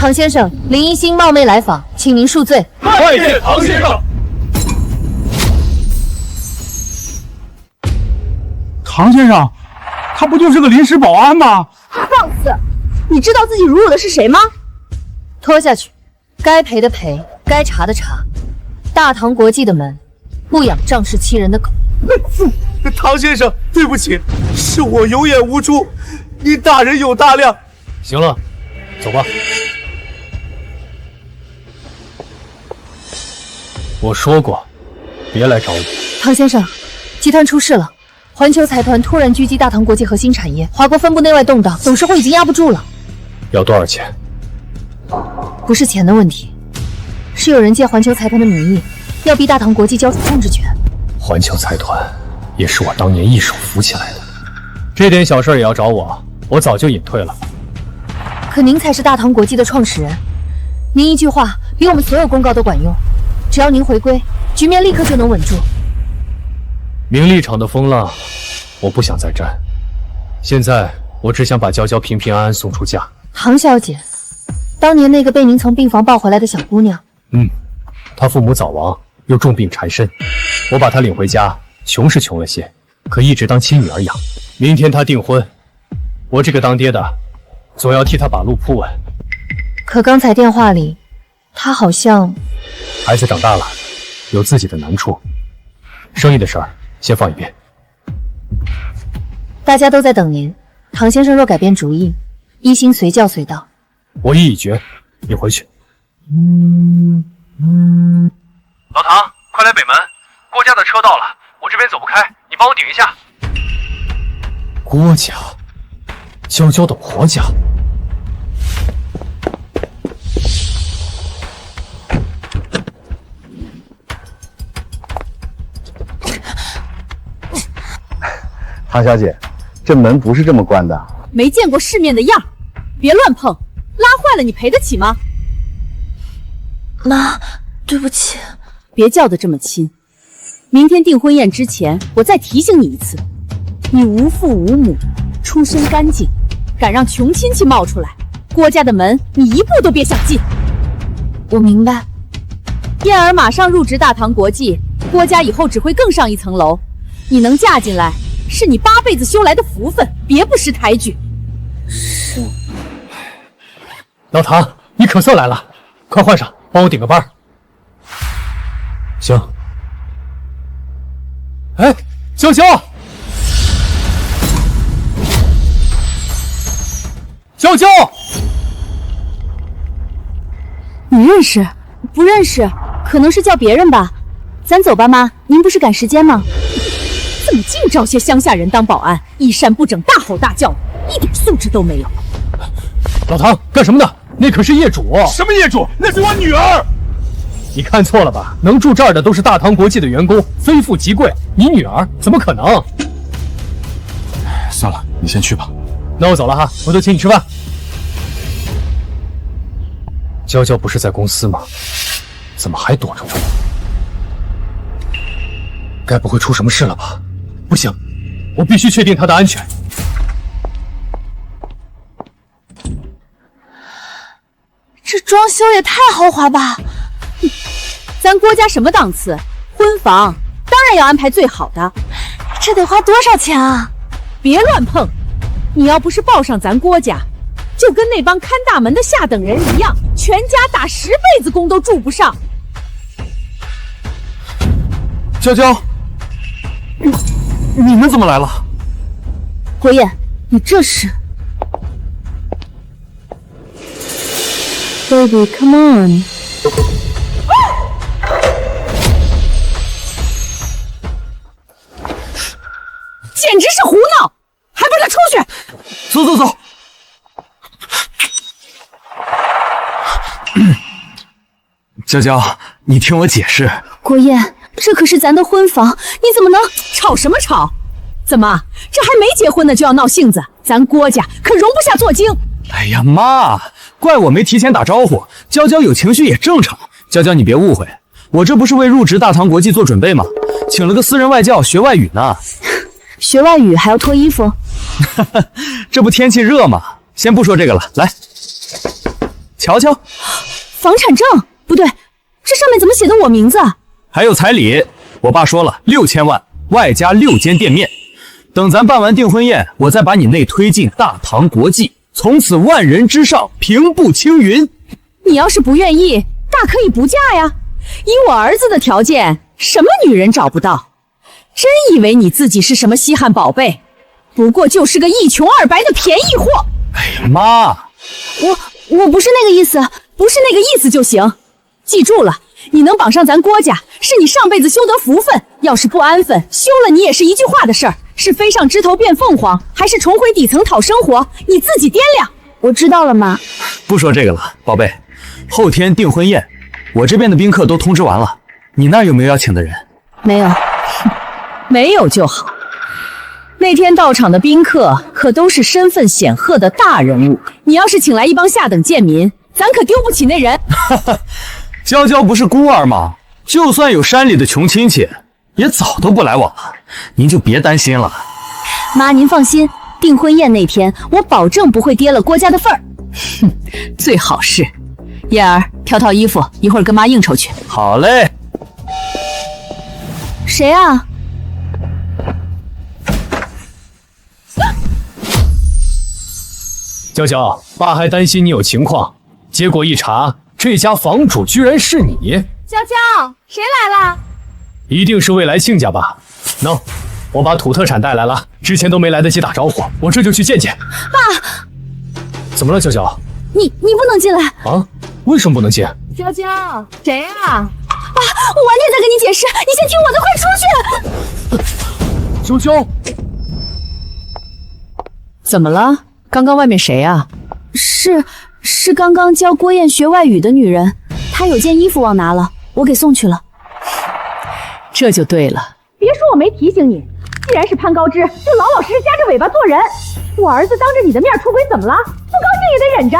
唐先生，林一星冒昧来访，请您恕罪。拜见唐先生。唐先生，他不就是个临时保安吗？放肆！你知道自己侮辱的是谁吗？拖下去，该赔的赔，该查的查。大唐国际的门，不养仗势欺人的狗。唐先生，对不起，是我有眼无珠，您大人有大量。行了，走吧。我说过，别来找我。唐先生，集团出事了，环球财团突然狙击大唐国际核心产业，华国分部内外动荡，董事会已经压不住了。要多少钱？不是钱的问题，是有人借环球财团的名义，要逼大唐国际交出控制权。环球财团也是我当年一手扶起来的，这点小事也要找我，我早就隐退了。可您才是大唐国际的创始人，您一句话比我们所有公告都管用。只要您回归，局面立刻就能稳住。名利场的风浪，我不想再沾。现在我只想把娇娇平平安安送出家。唐小姐，当年那个被您从病房抱回来的小姑娘，她父母早亡，又重病缠身，我把她领回家，穷是穷了些，可一直当亲女儿养。明天她订婚，我这个当爹的，总要替她把路铺稳。可刚才电话里，她好像……孩子长大了，有自己的难处，生意的事儿先放一边。大家都在等您，唐先生若改变主意，一心随叫随到。我意已决，你回去。老唐，快来北门，郭家的车到了，我这边走不开，你帮我顶一下。郭家，娇娇的婆家。唐小姐，这门不是这么关的。没见过世面的样，别乱碰，拉坏了你赔得起吗？妈，对不起。别叫得这么亲。明天订婚宴之前，我再提醒你一次，你无父无母，出身干净，敢让穷亲戚冒出来，郭家的门你一步都别想进。我明白。燕儿马上入职大唐国际，郭家以后只会更上一层楼。你能嫁进来，是你8辈子修来的福分，别不识抬举。是。老唐，你可算来了，快换上，帮我顶个班。行。哎，娇娇，娇娇，你认识？不认识，可能是叫别人吧。咱走吧，妈，您不是赶时间吗？怎么净招些乡下人当保安，衣衫不整，大吼大叫，一点素质都没有。老唐，干什么呢？那可是业主。什么业主？那是我女儿。你看错了吧？能住这儿的都是大唐国际的员工，非富即贵。你女儿怎么可能？算了，你先去吧。那我走了哈，回头请你吃饭。娇娇不是在公司吗？怎么还躲着我？该不会出什么事了吧？不行，我必须确定她的安全。这装修也太豪华吧！咱郭家什么档次？婚房当然要安排最好的。这得花多少钱啊？别乱碰！你要不是抱上咱郭家，就跟那帮看大门的下等人一样，全家打10辈子工都住不上。娇娇，你们怎么来了？国燕，你这是 ？Baby, come on！ 简直是胡闹，还不快出去！走走走。娇娇，你听我解释。国燕，这可是咱的婚房，你怎么能吵什么吵？怎么，这还没结婚呢就要闹性子？咱郭家可容不下作精。哎呀妈，怪我没提前打招呼。娇娇有情绪也正常。娇娇，你别误会，我这不是为入职大唐国际做准备吗？请了个私人外教学外语呢。学外语还要脱衣服？这不天气热吗？先不说这个了，来。瞧瞧，房产证不对，这上面怎么写的我名字？还有彩礼，我爸说了6000万，外加6间店面。等咱办完订婚宴，我再把你内推进大唐国际，从此万人之上，平步青云。你要是不愿意，大可以不嫁呀。以我儿子的条件，什么女人找不到？真以为你自己是什么稀罕宝贝？不过就是个一穷二白的便宜货。哎呀妈！我不是那个意思，不是那个意思就行。记住了，你能绑上咱郭家，是你上辈子修得福分。要是不安分，休了你也是一句话的事儿。是飞上枝头变凤凰，还是重回底层讨生活，你自己掂量。我知道了，妈。不说这个了，宝贝，后天订婚宴，我这边的宾客都通知完了，你那儿有没有要请的人？没有。没有就好。那天到场的宾客可都是身份显赫的大人物，你要是请来一帮下等贱民，咱可丢不起那人。娇娇不是孤儿吗？就算有山里的穷亲戚，也早都不来往了，您就别担心了。妈，您放心，订婚宴那天我保证不会跌了郭家的份儿。哼，最好是。燕儿，挑套衣服，一会儿跟妈应酬去。好嘞。谁啊？娇娇，爸还担心你有情况，结果一查，这家房主居然是你。娇娇，谁来了？一定是未来亲家吧？喏，我把土特产带来了，之前都没来得及打招呼，我这就去见见。爸，怎么了，娇娇？你不能进来啊？为什么不能进？娇娇，谁啊？爸，我晚点再跟你解释，你先听我的，快出去！娇娇，怎么了？刚刚外面谁啊？是刚刚教郭燕学外语的女人，她有件衣服忘拿了，我给送去了。这就对了。别说我没提醒你，既然是攀高枝，就老老实实夹着尾巴做人。我儿子当着你的面出轨怎么了？不高兴也得忍着。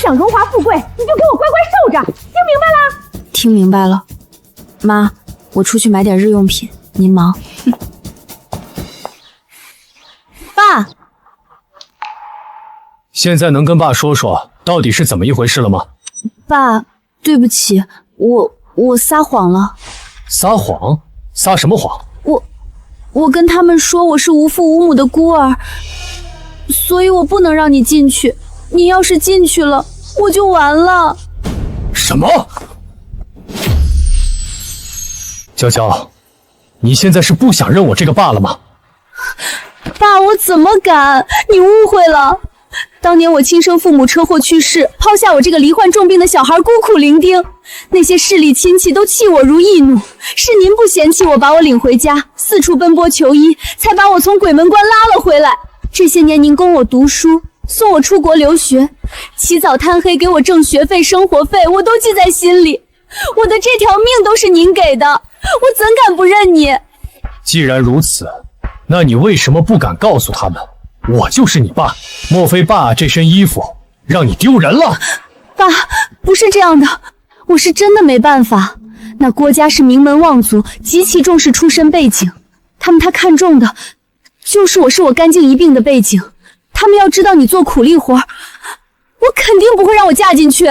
想荣华富贵，你就给我乖乖受着，听明白了？听明白了。妈，我出去买点日用品，您忙。爸，现在能跟爸说说到底是怎么一回事了吗？爸，对不起，我撒谎了。撒谎？撒什么谎？我跟他们说我是无父无母的孤儿，所以我不能让你进去。你要是进去了，我就完了。什么？娇娇，你现在是不想认我这个爸了吗？爸，我怎么敢？你误会了。当年我亲生父母车祸去世，抛下我这个罹患重病的小孩孤苦伶仃，那些势力亲戚都弃我如揖怒，是您不嫌弃我，把我领回家，四处奔波求医，才把我从鬼门关拉了回来。这些年您供我读书，送我出国留学，起早贪黑给我挣学费生活费，我都记在心里。我的这条命都是您给的，我怎敢不认你？既然如此，那你为什么不敢告诉他们我就是你爸？莫非爸这身衣服让你丢人了？爸，不是这样的，我是真的没办法。那郭家是名门望族，极其重视出身背景，他看重的就是我干净一病的背景。他们要知道你做苦力活，我肯定不会让我嫁进去。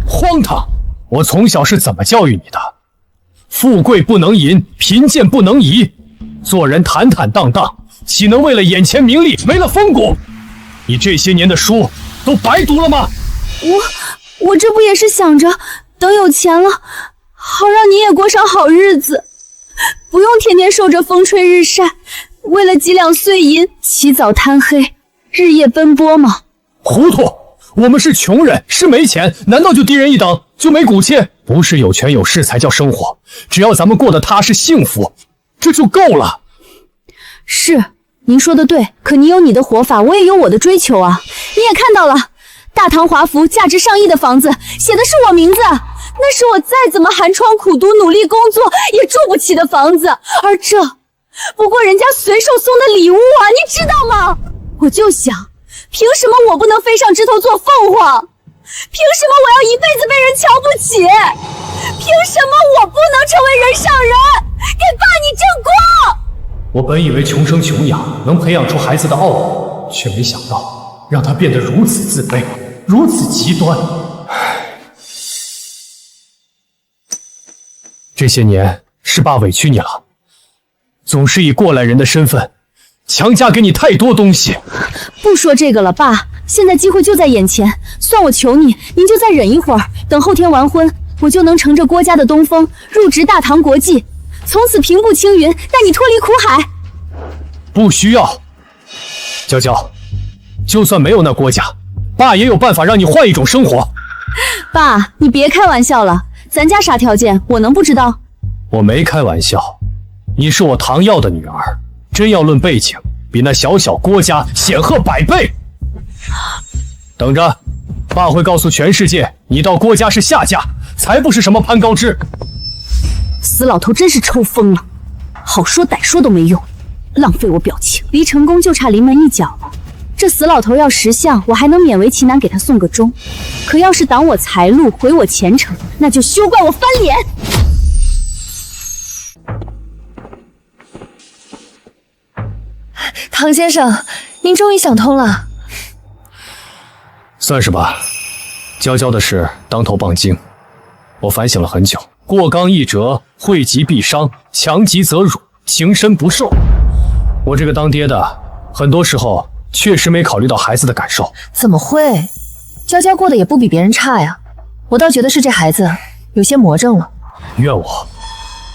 荒唐！我从小是怎么教育你的？富贵不能淫，贫贱不能移，做人坦坦荡荡，岂能为了眼前名利没了风骨？你这些年的书都白读了吗？我这不也是想着等有钱了，好让你也过上好日子，不用天天受着风吹日晒，为了几两碎银起早贪黑，日夜奔波吗？糊涂！我们是穷人，是没钱，难道就低人一等，就没骨气？不是有权有势才叫生活，只要咱们过得踏实幸福，这就够了。是，您说的对，可你有你的活法，我也有我的追求啊。你也看到了，大唐华府价值上亿的房子，写的是我名字，那是我再怎么寒窗苦读努力工作也住不起的房子，而这不过人家随手送的礼物啊，你知道吗？我就想，凭什么我不能飞上枝头做凤凰？凭什么我要一辈子被人瞧不起？凭什么我不能成为人上人？给爸你争光！我本以为穷生穷养能培养出孩子的傲骨，却没想到让他变得如此自卑，如此极端。这些年是爸委屈你了，总是以过来人的身份强加给你太多东西。不说这个了，爸，现在机会就在眼前，算我求你，您就再忍一会儿，等后天完婚，我就能乘着郭家的东风，入职大唐国际，从此平步青云，带你脱离苦海。不需要，娇娇，就算没有那郭家，爸也有办法让你换一种生活。爸，你别开玩笑了，咱家啥条件，我能不知道？我没开玩笑，你是我唐耀的女儿，真要论背景，比那小小郭家显赫100倍。等着，爸会告诉全世界，你到郭家是下嫁，才不是什么潘高枝。死老头真是抽风了，好说歹说都没用，浪费我表情，离成功就差临门一脚了。这死老头要识相，我还能勉为其难给他送个钟，可要是挡我财路，毁我前程，那就休怪我翻脸。唐先生，您终于想通了。算是吧，娇娇的事当头棒惊，我反省了很久。过刚易折，惠及必伤，强极则辱，情深不寿。我这个当爹的，很多时候确实没考虑到孩子的感受。怎么会？娇娇过得也不比别人差呀。我倒觉得是这孩子有些魔怔了。怨我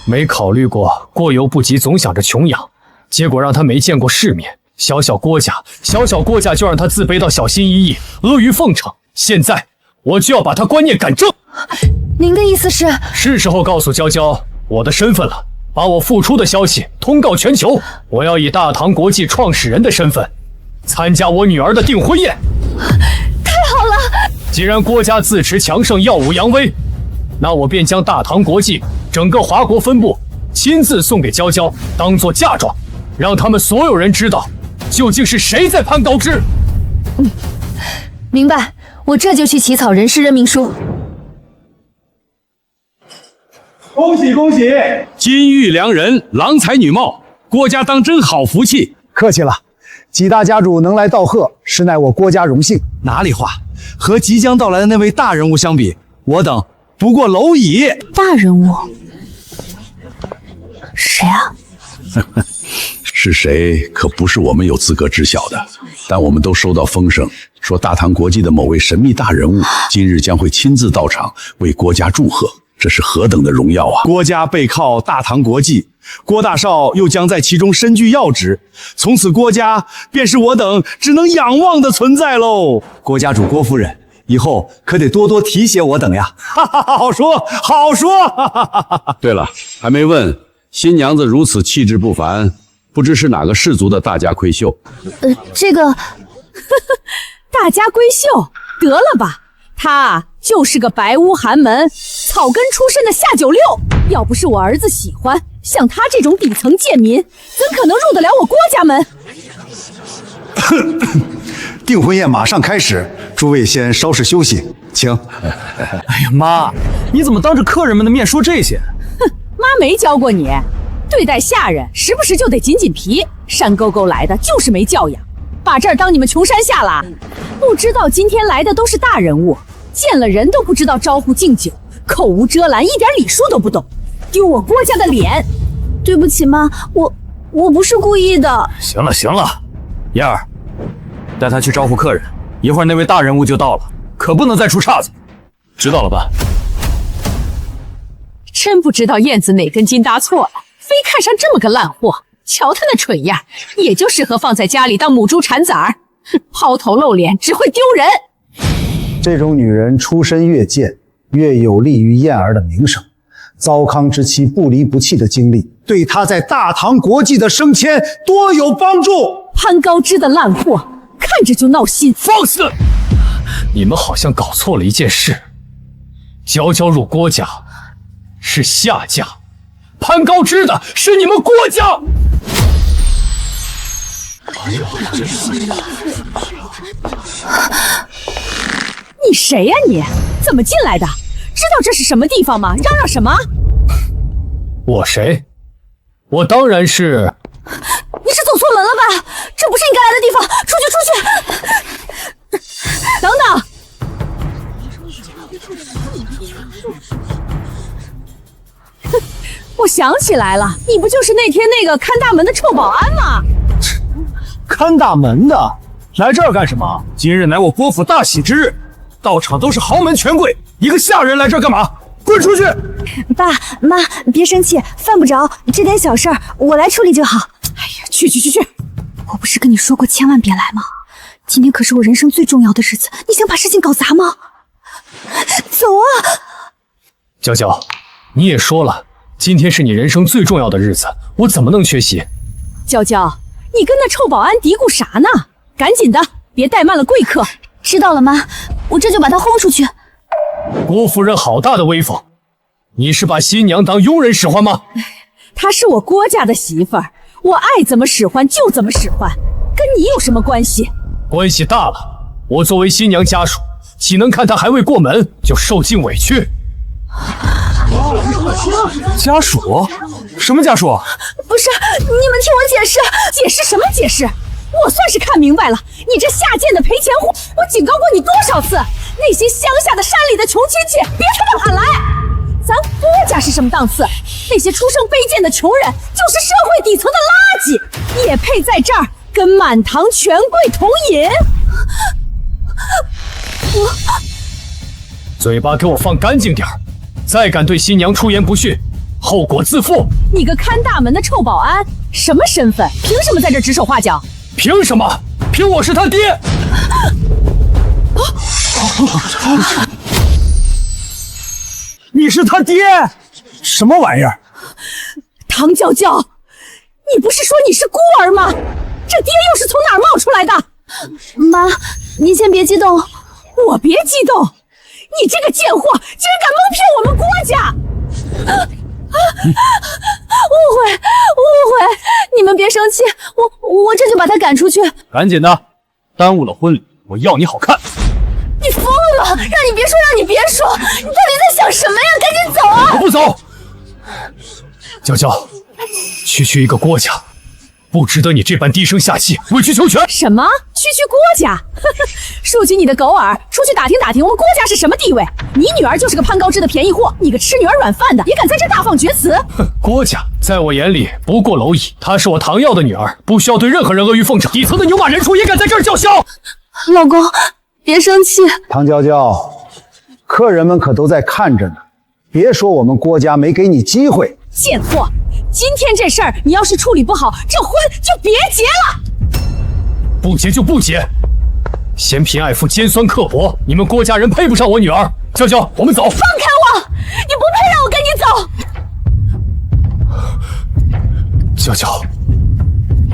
没考虑过过犹不及，总想着穷养，结果让他没见过世面。小小郭家就让他自卑到小心翼翼、阿谀奉承。现在我就要把他观念改正。您的意思是？是时候告诉娇娇我的身份了，把我复出的消息通告全球。我要以大唐国际创始人的身份参加我女儿的订婚宴。太好了！既然郭家自持强盛，耀武扬威，那我便将大唐国际整个华国分部亲自送给娇娇，当做嫁妆，让他们所有人知道究竟是谁在攀高枝。明白，我这就去起草人事任命书。恭喜恭喜！金玉良人，郎才女貌，郭家当真好福气。客气了，几大家主能来道贺，实乃我郭家荣幸。哪里话，和即将到来的那位大人物相比，我等不过蝼蚁。大人物？谁啊？是谁可不是我们有资格知晓的，但我们都收到风声，说大唐国际的某位神秘大人物今日将会亲自到场为郭家祝贺，这是何等的荣耀啊！郭家背靠大唐国际，郭大少又将在其中身居要职，从此郭家便是我等只能仰望的存在喽。郭家主郭夫人，以后可得多多提携我等呀！哈哈哈，好说好说。哈哈哈哈。对了，还没问，新娘子如此气质不凡，不知是哪个氏族的大家闺秀？这个大家闺秀，得了吧，她就是个白屋寒门草根出身的下九流。要不是我儿子喜欢，像他这种底层贱民，怎可能入得了我郭家门？订婚宴马上开始，诸位先稍事休息，请。哎呀妈，你怎么当着客人们的面说这些？哼，妈没教过你，对待下人时不时就得紧紧皮，山沟沟来的就是没教养，把这儿当你们穷山下了。不知道今天来的都是大人物，见了人都不知道招呼敬酒，口无遮拦，一点礼数都不懂，丢我郭家的脸。对不起妈，我不是故意的。行了行了，燕儿，带他去招呼客人，一会儿那位大人物就到了，可不能再出岔子。知道了吧？真不知道燕子哪根筋搭错了，非看上这么个烂货。瞧他那蠢样，也就适合放在家里当母猪产崽儿。哼，抛头露脸只会丢人。这种女人出身越贱，越有利于燕儿的名声。糟糠之妻不离不弃的经历，对她在大唐国际的升迁多有帮助。潘高枝的烂货，看着就闹心。放肆！你们好像搞错了一件事，娇娇入郭家是下嫁，潘高枝的是你们郭家。你谁呀你？怎么进来的？知道这是什么地方吗？嚷嚷什么？我谁？我当然是……你是走错门了吧？这不是你该来的地方！出去！等等！哼，我想起来了，你不就是那天那个看大门的臭保安吗？看大门的，来这儿干什么？今日乃我郭府大喜之日，到场都是豪门权贵，一个下人来这儿干嘛？滚出去！爸妈，别生气，犯不着，这点小事儿我来处理就好。哎呀，去！我不是跟你说过千万别来吗？今天可是我人生最重要的日子，你想把事情搞砸吗？走啊！娇娇，你也说了，今天是你人生最重要的日子，我怎么能缺席？娇娇，你跟那臭保安嘀咕啥呢？赶紧的，别怠慢了贵客。知道了妈，我这就把他轰出去。郭夫人好大的威风，你是把新娘当佣人使唤吗？她是我郭家的媳妇儿，我爱怎么使唤就怎么使唤，跟你有什么关系？关系大了，我作为新娘家属，岂能看她还未过门就受尽委屈？家属？什么家属？不是，你们听我解释，解释什么解释？我算是看明白了，你这下贱的赔钱货！我警告过你多少次，那些乡下的山里的穷亲戚，别他妈喊来！咱郭家是什么档次？那些出身卑贱的穷人，就是社会底层的垃圾，也配在这儿跟满堂权贵同饮？嘴巴给我放干净点儿，再敢对新娘出言不逊，后果自负！你个看大门的臭保安，什么身份？凭什么在这指手画脚？凭什么？凭我是他爹！你是他爹？什么玩意儿？唐娇娇，你不是说你是孤儿吗？这爹又是从哪儿冒出来的？妈，您先别激动。我别激动！你这个贱货，竟然敢蒙骗我们郭家！误会，你们别生气，我这就把他赶出去。赶紧的，耽误了婚礼，我要你好看！你疯了！让你别说，你到底在想什么呀？赶紧走啊！我不走。娇娇，区区一个郭家，不值得你这般低声下气、委曲求全。什么？区郭家？竖起你的狗耳，出去打听打听我们郭家是什么地位？你女儿就是个攀高枝的便宜货，你个吃女儿软饭的，也敢在这大放厥词？哼，郭家在我眼里不过蝼蚁，她是我唐耀的女儿，不需要对任何人阿谀奉承。底层的牛马人畜也敢在这儿叫嚣？老公，别生气。唐娇娇，客人们可都在看着呢，别说我们郭家没给你机会。贱货，今天这事儿你要是处理不好，这婚就别结了。不结就不结，嫌贫爱富、尖酸刻薄，你们郭家人配不上我女儿。娇娇，我们走。放开我！你不配让我跟你走。娇娇，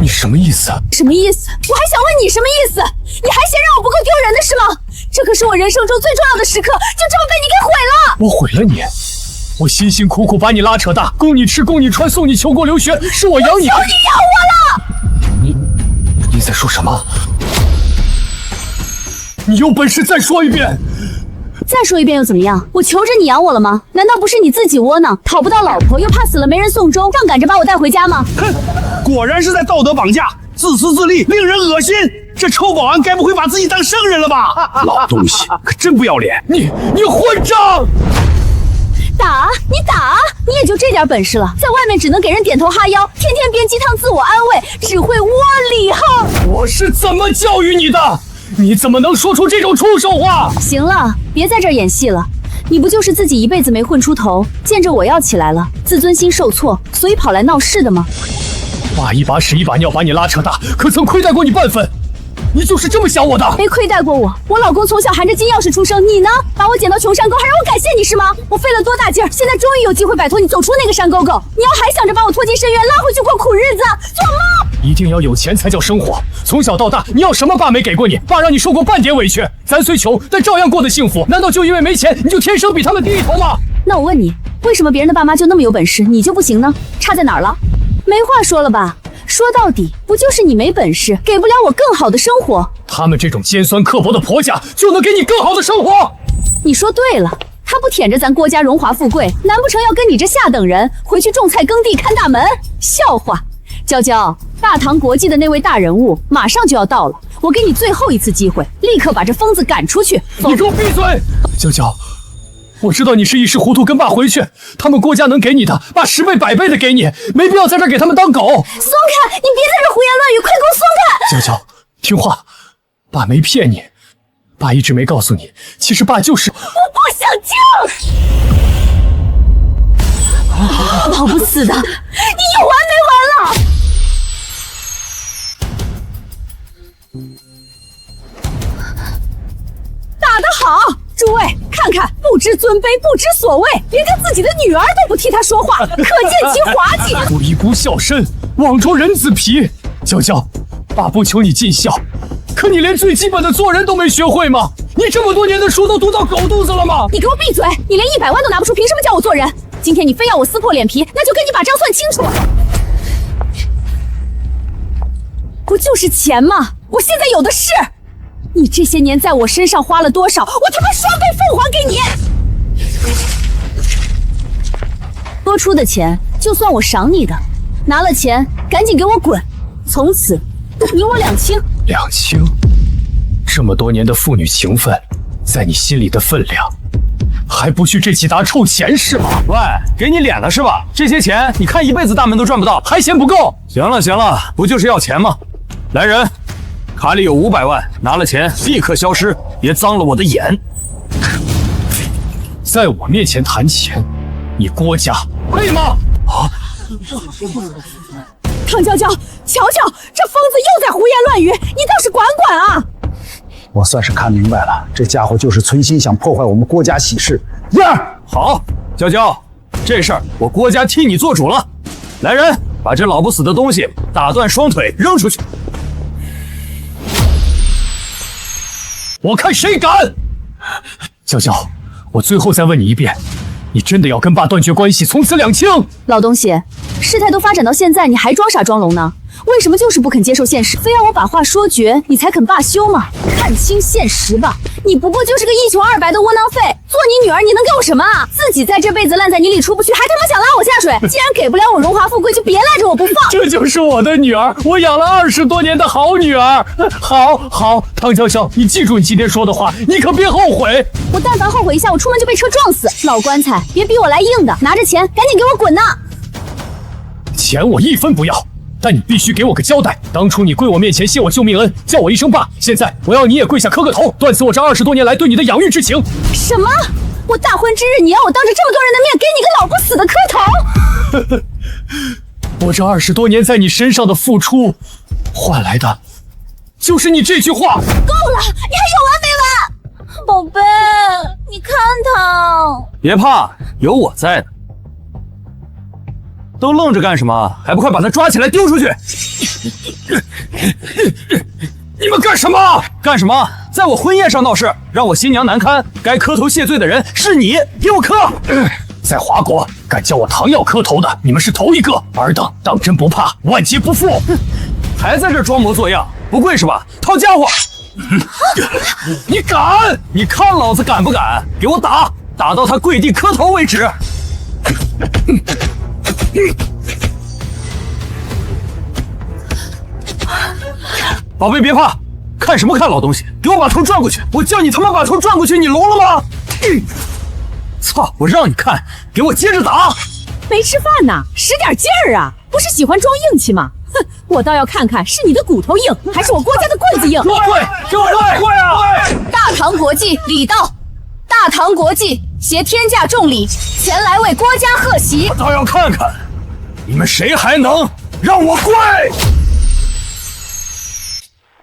你什么意思？什么意思？我还想问你什么意思？你还嫌让我不够丢人的是吗？这可是我人生中最重要的时刻，就这么被你给毁了。我毁了你？我辛辛苦苦把你拉扯大，供你吃，供你穿，送你求国留学，是我养你。求你养我了！你在说什么？你有本事再说一遍！再说一遍又怎么样？我求着你养我了吗？难道不是你自己窝囊，讨不到老婆，又怕死了没人送终，仗赶着把我带回家吗？哼，果然是在道德绑架，自私自利，令人恶心。这臭保安该不会把自己当圣人了吧？老东西，可真不要脸！你混账！打啊！你打啊！你也就这点本事了，在外面只能给人点头哈腰，天天编鸡汤自我安慰，只会窝里横。我是怎么教育你的？你怎么能说出这种畜生话？行了，别在这儿演戏了。你不就是自己一辈子没混出头，见着我要起来了，自尊心受挫，所以跑来闹事的吗？爸一把屎一把尿把你拉扯大，可曾亏待过你半分？你就是这么想我的？没亏待过我，我老公从小含着金钥匙出生，你呢？把我捡到穷山沟，还让我感谢你是吗？我费了多大劲儿，现在终于有机会摆脱你，走出那个山沟沟。你要还想着把我拖进深渊，拉回去过苦日子，做梦！一定要有钱才叫生活。从小到大，你要什么爸没给过你？爸让你受过半点委屈，咱虽穷，但照样过得幸福。难道就因为没钱，你就天生比他们低一头吗？那我问你，为什么别人的爸妈就那么有本事，你就不行呢？差在哪儿了？没话说了吧？说到底，不就是你没本事，给不了我更好的生活？他们这种尖酸刻薄的婆家，就能给你更好的生活？你说对了，他不舔着咱郭家荣华富贵，难不成要跟你这下等人回去种菜耕地看大门？笑话！娇娇，大唐国际的那位大人物马上就要到了，我给你最后一次机会，立刻把这疯子赶出去。你给我闭嘴！娇娇，我知道你是一时糊涂，跟爸回去，他们郭家能给你的，爸10倍100倍的给你，没必要在这给他们当狗。松开！你别在这胡言乱语，快给我松开！娇娇，听话，爸没骗你，爸一直没告诉你，其实爸就是……我不想听！老不死的，你有完没完了？打得好！诸位看看，不知尊卑，不知所谓，连他自己的女儿都不替他说话，可见其滑稽。不以不孝身，枉着人子皮。娇娇，爸不求你尽孝，可你连最基本的做人都没学会吗？你这么多年的书都读到狗肚子了吗？你给我闭嘴！你连100万都拿不出，凭什么叫我做人？今天你非要我撕破脸皮，那就跟你把账算清楚。不就是钱吗？我现在有的是。你这些年在我身上花了多少，我他妈双倍奉还给你。多出的钱就算我赏你的，拿了钱赶紧给我滚，从此你我两清。两清？这么多年的父女情分，在你心里的分量，还不去这几沓臭钱是吗？喂，给你脸了是吧？这些钱你看一辈子大门都赚不到，还嫌不够？行了行了，不就是要钱吗？来人，卡里有500万，拿了钱立刻消失，别脏了我的眼。在我面前谈钱，你郭家配吗？啊！唐娇娇，瞧瞧，这疯子又在胡言乱语，你倒是管管啊！我算是看明白了，这家伙就是存心想破坏我们郭家喜事。好，娇娇，这事儿我郭家替你做主了。来人，把这老不死的东西打断双腿扔出去。我看谁敢！娇娇，我最后再问你一遍，你真的要跟爸断绝关系，从此两清？老东西，事态都发展到现在，你还装傻装聋呢？为什么就是不肯接受现实，非要我把话说绝，你才肯罢休吗？看清现实吧，你不过就是个1穷2白的窝囊废，做你女儿你能给我什么啊？自己在这辈子烂在泥里出不去，还他妈想拉我下水！既然给不了我荣华富贵，就别赖着我不放。这就是我的女儿，我养了20多年的好女儿。好，唐娇娇，你记住你今天说的话，你可别后悔。我但凡后悔一下，我出门就被车撞死。老棺材，别逼我来硬的，拿着钱赶紧给我滚呐！钱我1分不要。但你必须给我个交代，当初你跪我面前谢我救命恩，叫我一声爸，现在我要你也跪下磕个头，断死我这20多年来对你的养育之情。什么？我大婚之日，你要我当着这么多人的面给你个老不死的磕头？我这20多年在你身上的付出，换来的就是你这句话。够了，你还有完没完？宝贝，你看他。别怕，有我在呢。都愣着干什么？还不快把他抓起来丢出去！你们干什么？干什么？在我婚宴上闹事，让我新娘难堪。该磕头谢罪的人是你，给我磕！在华国，敢叫我唐耀磕头的，你们是头一个。尔等当真不怕万劫不复？还在这装模作样，不跪是吧？掏家伙！你敢？你看老子敢不敢？给我打，打到他跪地磕头为止！宝贝别怕，看什么看老东西，给我把头转过去！我叫你他妈把头转过去，你聋了吗？操！我让你看，给我接着打！没吃饭呢，使点劲儿啊！不是喜欢装硬气吗？哼，我倒要看看是你的骨头硬，还是我郭家的棍子硬！落跪，给我跪啊！大唐国际礼到，大唐国际携天价重礼前来为郭家贺喜。我倒要看看，你们谁还能让我跪！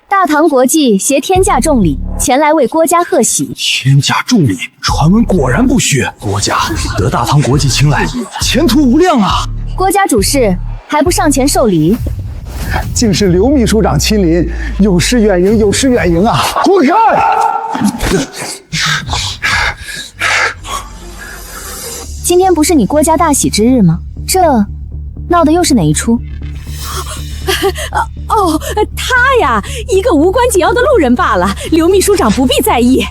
大唐国际携天价重礼前来为郭家贺喜。天价重礼，传闻果然不虚。郭家得大唐国际青睐，前途无量啊！郭家主事还不上前受礼？竟是刘秘书长亲临，有失远迎，有失远迎啊！滚开！今天不是你郭家大喜之日吗？这闹的又是哪一出？他呀，一个无关紧要的路人罢了，刘秘书长不必在意。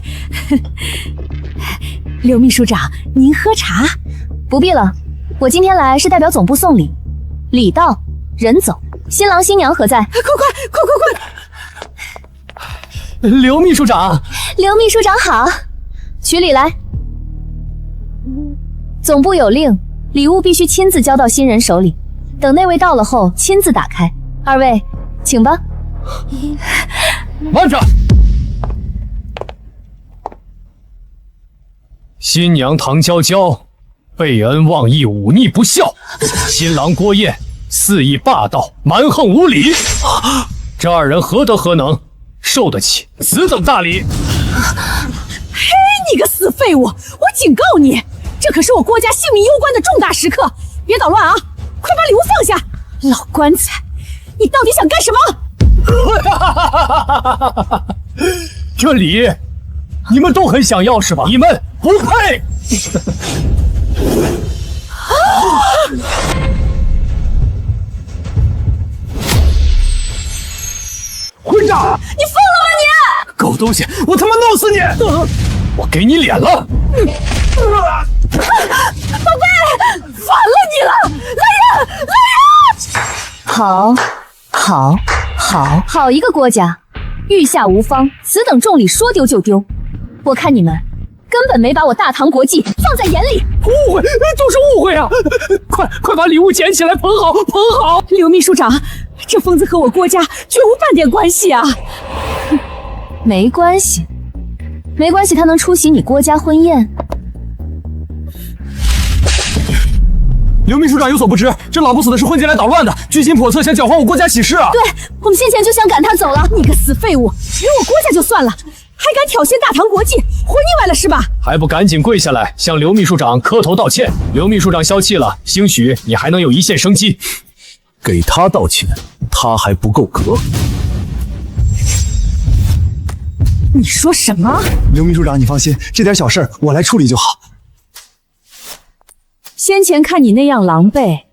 刘秘书长，您喝茶？不必了，我今天来是代表总部送礼，礼到人走，新郎新娘何在？快！刘秘书长，刘秘书长好，取礼来。总部有令，礼物必须亲自交到新人手里，等那位到了后亲自打开。二位，请吧。慢着！新娘唐娇娇背恩忘义，忤逆不孝；新郎郭燕肆意霸道，蛮横无理。这二人何德何能，受得起此等大礼？嘿，你个死废物！我警告你，这可是我郭家性命攸关的重大时刻，别捣乱啊！快把礼物放下！老棺材，你到底想干什么？这礼，你们都很想要是吧？你们不配！混账！你疯了吗你！狗东西，我他妈弄死你！我给你脸了！宝贝，烦了你了！来人，来人！好一个郭家，御下无方，此等重礼说丢就丢。我看你们根本没把我大唐国际放在眼里。误会，都是误会啊！快把礼物捡起来，捧好，捧好！刘秘书长，这疯子和我郭家绝无半点关系啊！没关系，他能出席你郭家婚宴。刘秘书长有所不知，这老不死的是混进来捣乱的，居心叵测，想搅黄我郭家喜事啊！对，我们先前就想赶他走了。你个死废物，惹我郭家就算了，还敢挑衅大唐国际，活腻歪了是吧？还不赶紧跪下来向刘秘书长磕头道歉！刘秘书长消气了，兴许你还能有一线生机。给他道歉，他还不够格。你说什么？刘秘书长，你放心，这点小事我来处理就好。先前看你那样狼狈，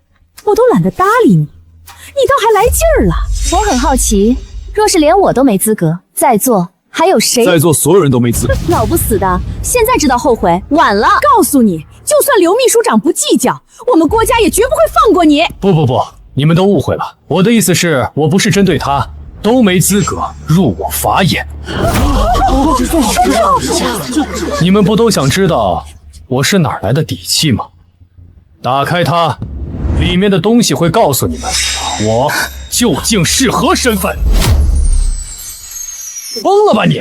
我都懒得搭理你，你倒还来劲儿了。我很好奇，若是连我都没资格，在座还有谁？在座所有人都没资格。老不死的，现在知道后悔晚了。告诉你，就算刘秘书长不计较，我们郭家也绝不会放过你。不，你们都误会了，我的意思是，我不是针对他，都没资格入我法眼。你们不都想知道我是哪来的底气吗？打开它，里面的东西会告诉你们，我究竟是何身份。疯了吧你？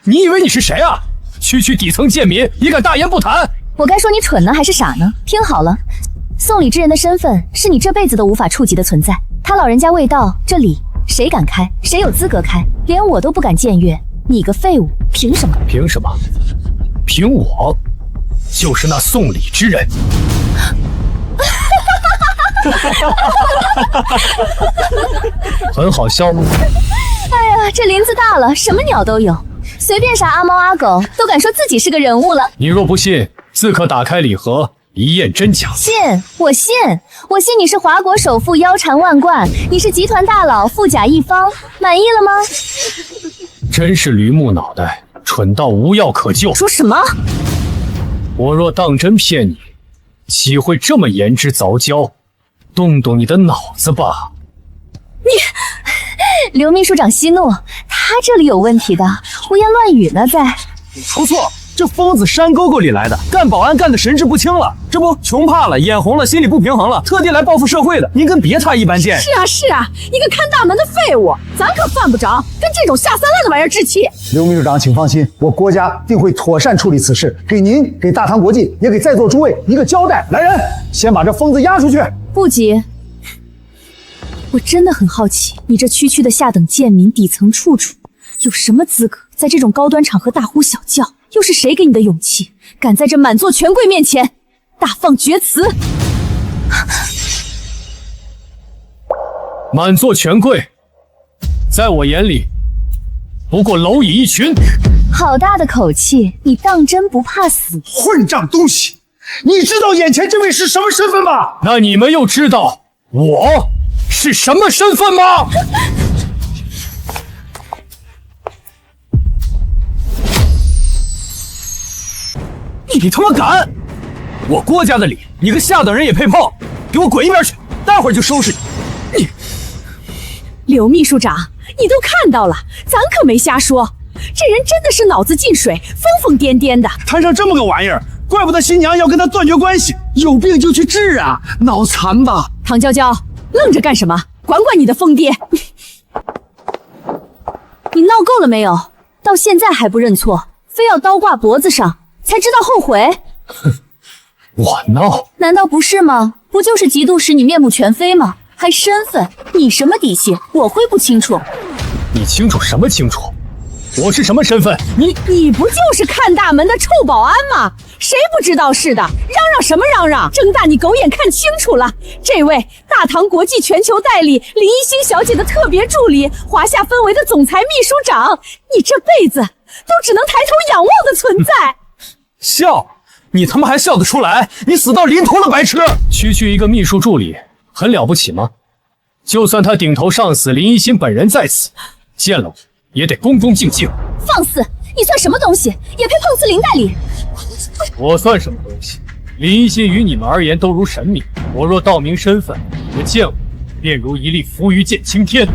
你以为你是谁啊？区底层贱民也敢大言不惭？我该说你蠢呢，还是傻呢？听好了，送礼之人的身份是你这辈子都无法触及的存在。他老人家未到，这礼谁敢开？谁有资格开？连我都不敢僭越，你个废物，凭什么？凭什么？凭我就是那送礼之人。很好笑吗？哎呀，这林子大了，什么鸟都有，随便啥阿猫阿狗都敢说自己是个人物了。你若不信，自可打开礼盒一验真假。信，我信你是华国首富，腰缠万贯，你是集团大佬，富甲一方，满意了吗？真是驴木脑袋，蠢到无药可救。说什么？我若当真骗你，岂会这么言之凿胶？动动你的脑子吧。刘秘书长息怒，他这里有问题的，胡言乱语呢在。不错，这疯子山沟沟里来的，干保安干得神志不清了，这不穷怕了，眼红了，心里不平衡了，特地来报复社会的。您跟别他一般见识。是啊，一个看大门的废物，咱可犯不着跟这种下三滥的玩意儿置气。刘秘书长，请放心，我郭家定会妥善处理此事，给您、给大唐国际，也给在座诸位一个交代。来人，先把这疯子押出去。不急，我真的很好奇，你这区的下等贱民、底层处处，有什么资格在这种高端场合大呼小叫？又是谁给你的勇气，敢在这满座权贵面前大放厥词？满座权贵，在我眼里，不过蝼蚁一群。好大的口气，你当真不怕死？混账东西！你知道眼前这位是什么身份吗？那你们又知道我是什么身份吗？你他妈敢！我郭家的礼，你个下等人也配碰？给我滚一边去！待会儿就收拾你！刘秘书长，你都看到了，咱可没瞎说。这人真的是脑子进水，疯疯癫癫的。摊上这么个玩意儿，怪不得新娘要跟他断绝关系。有病就去治啊，脑残吧！唐娇娇，愣着干什么？管管你的疯爹！你闹够了没有？到现在还不认错，非要刀挂脖子上，才知道后悔？我闹？难道不是吗？不就是嫉妒使你面目全非吗？还身份，你什么底细？我会不清楚？你清楚什么清楚？我是什么身份？你不就是看大门的臭保安吗？谁不知道是的？嚷嚷什么嚷嚷？睁大你狗眼看清楚了，这位大唐国际全球代理林一星小姐的特别助理，华夏氛围的总裁秘书长，你这辈子都只能抬头仰望的存在。笑？你他妈还笑得出来？你死到临头了，白痴！区一个秘书助理很了不起吗？就算他顶头上司林一心本人在此，见了我也得恭恭敬敬。放肆！你算什么东西？也配碰瓷林代理？我算什么东西？林一心于你们而言都如神明，我若道明身份，你们见我便如一粒浮鱼见青天。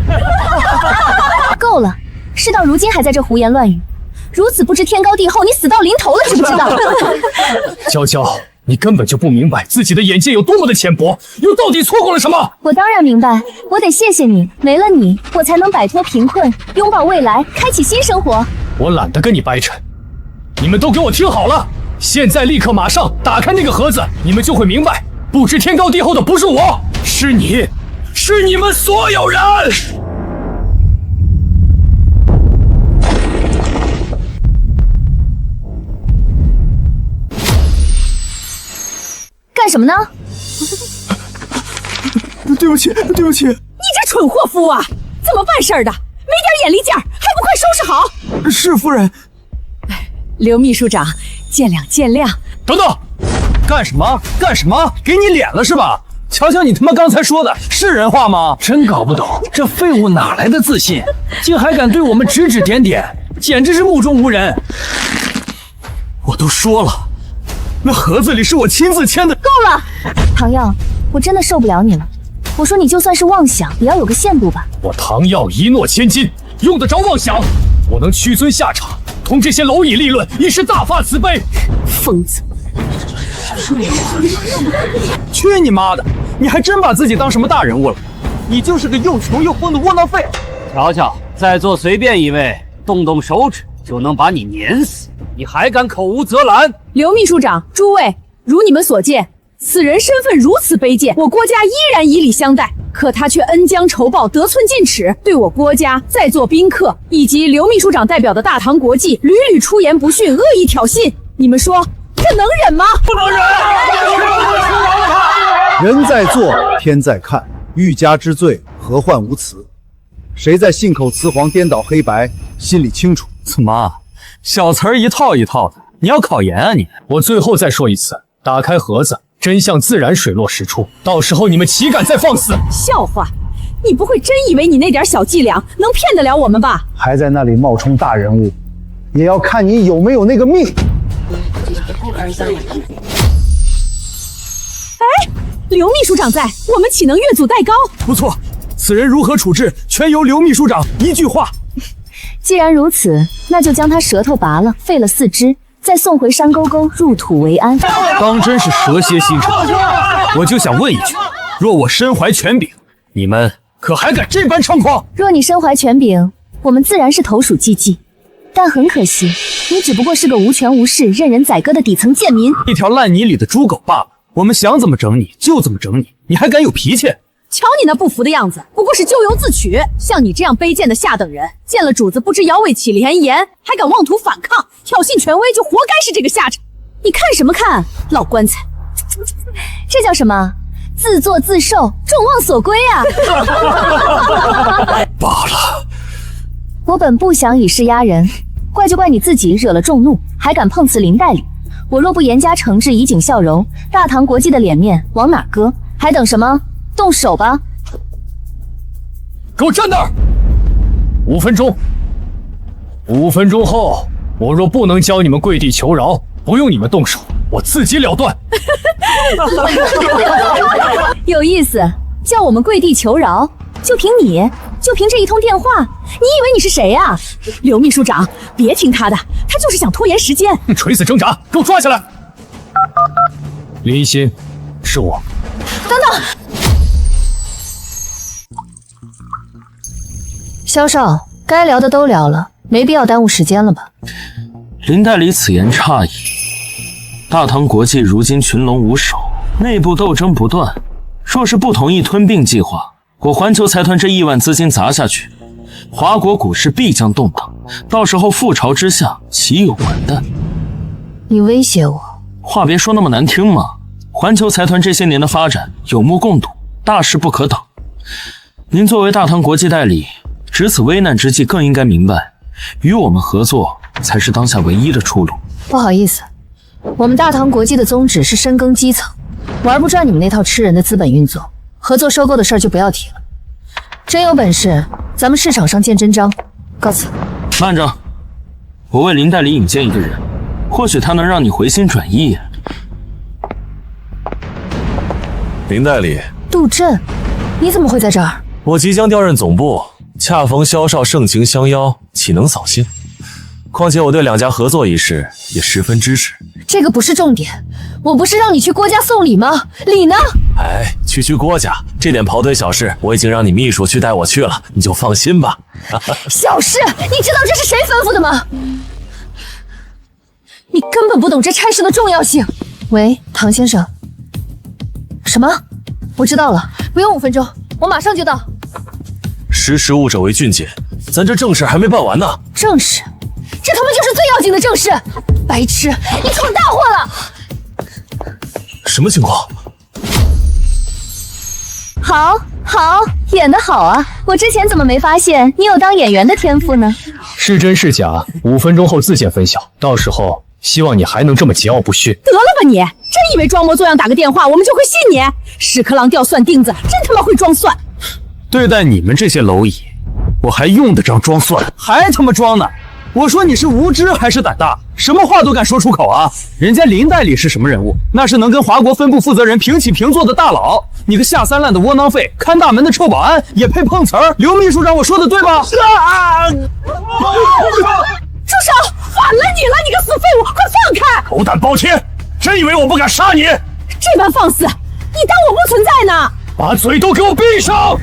够了！事到如今还在这胡言乱语，如此不知天高地厚，你死到临头了，知不知道？娇娇，你根本就不明白自己的眼界有多么的浅薄，又到底错过了什么？我当然明白，我得谢谢你，没了你，我才能摆脱贫困，拥抱未来，开启新生活。我懒得跟你掰扯，你们都给我听好了，现在立刻马上打开那个盒子，你们就会明白，不知天高地厚的不是我，是你，是你们所有人。干什么呢？对不起。你这蠢货夫啊，怎么办事儿的？没点眼力劲儿，还不快收拾好！是夫人。刘秘书长，见谅见谅。等等，干什么？给你脸了是吧？瞧瞧你他妈刚才说的，是人话吗？真搞不懂，这废物哪来的自信，竟还敢对我们指指点点，简直是目中无人。我都说了，那盒子里是我亲自签的。够了，唐耀，我真的受不了你了。我说你就算是妄想，也要有个限度吧。我唐耀一诺千金，用得着妄想？我能屈尊下场，同这些蝼蚁立论，已是大发慈悲。疯子！去你妈的！你还真把自己当什么大人物了？你就是个又穷又疯的窝囊废！瞧瞧，在座随便一位动动手指就能把你碾死，你还敢口无遮拦？刘秘书长，诸位，如你们所见，此人身份如此卑贱，我郭家依然以礼相待，可他却恩将仇报，得寸进尺，对我郭家在座宾客以及刘秘书长代表的大唐国际屡屡出言不逊，恶意挑衅。你们说这能忍吗？不能忍！人在做，天在看，欲加之罪，何患无辞？谁在信口雌黄、颠倒黑白，心里清楚。怎么，小词儿一套一套的，你要考研啊你？我最后再说一次，打开盒子，真相自然水落石出，到时候你们岂敢再放肆？笑话！你不会真以为你那点小伎俩能骗得了我们吧？还在那里冒充大人物，也要看你有没有那个命。哎，刘秘书长在，我们岂能越俎代庖？不错，此人如何处置，全由刘秘书长一句话。既然如此，那就将他舌头拔了，废了4肢，再送回山沟沟入土为安。当真是蛇蝎心肠。我就想问一句，若我身怀权柄，你们可还敢这般猖狂？若你身怀权柄，我们自然是投鼠忌器。但很可惜，你只不过是个无权无势、任人宰割的底层贱民，一条烂泥里的猪狗罢了。我们想怎么整你就怎么整你，你还敢有脾气？瞧你那不服的样子，不过是咎由自取。像你这样卑贱的下等人，见了主子不知摇尾乞怜颜，还敢妄图反抗、挑衅权威，就活该是这个下场。你看什么看，老棺材！这叫什么？自作自受，众望所归啊！罢了。我本不想以势压人，怪就怪你自己惹了众怒，还敢碰瓷林代理。我若不严加惩治，以儆效尤，大唐国际的脸面往哪搁？还等什么？动手吧！给我站那儿！5分钟。5分钟后，我若不能教你们跪地求饶，不用你们动手，我自己了断。有意思，叫我们跪地求饶，就凭这一通电话，你以为你是谁呀？刘秘书长，别听他的，他就是想拖延时间。垂死挣扎，给我抓起来！林欣，是我。等等，萧少，该聊的都聊了，没必要耽误时间了吧？林代理此言差矣。大唐国际如今群龙无首，内部斗争不断，若是不同意吞并计划，我环球财团这亿万资金砸下去，华国股市必将动荡，到时候覆巢之下，岂有完蛋？你威胁我？话别说那么难听嘛。环球财团这些年的发展有目共睹，大势不可挡。您作为大唐国际代理，值此危难之际更应该明白，与我们合作才是当下唯一的出路。不好意思，我们大唐国际的宗旨是深耕基层，玩不转你们那套吃人的资本运作，合作收购的事儿就不要提了。真有本事，咱们市场上见真章。告辞。慢着，我为林代理引荐一个人，或许他能让你回心转意。林代理，杜震，你怎么会在这儿？我即将调任总部，恰逢萧少盛情相邀，岂能扫兴？况且我对两家合作一事也十分支持。这个不是重点，我不是让你去郭家送礼吗？礼呢？哎，区郭家这点跑腿小事，我已经让你秘书去带我去了，你就放心吧。小事？你知道这是谁吩咐的吗？你根本不懂这差事的重要性。喂，唐先生。什么？我知道了，不用5分钟，我马上就到。识时务者为俊杰，咱这正事还没办完呢。正事？这他妈就是最要紧的正事！白痴，你闯大祸了！什么情况？好，演得好啊！我之前怎么没发现你有当演员的天赋呢？是真是假，5分钟后自见分晓。到时候希望你还能这么桀骜不驯。得了吧你！真以为装模作样打个电话我们就会信你？屎壳郎吊蒜钉子，真他妈会装蒜！对待你们这些蝼蚁，我还用得着装蒜？还他妈装呢！我说你是无知还是胆大？什么话都敢说出口啊！人家林代理是什么人物？那是能跟华国分部负责人平起平坐的大佬。你个下三滥的窝囊废，看大门的臭保安也配碰瓷儿？刘秘书长，我说的对吧？住手！反了你了，你个死废物！快放开！狗胆包天，真以为我不敢杀你？这般放肆，你当我不存在呢？把嘴都给我闭上！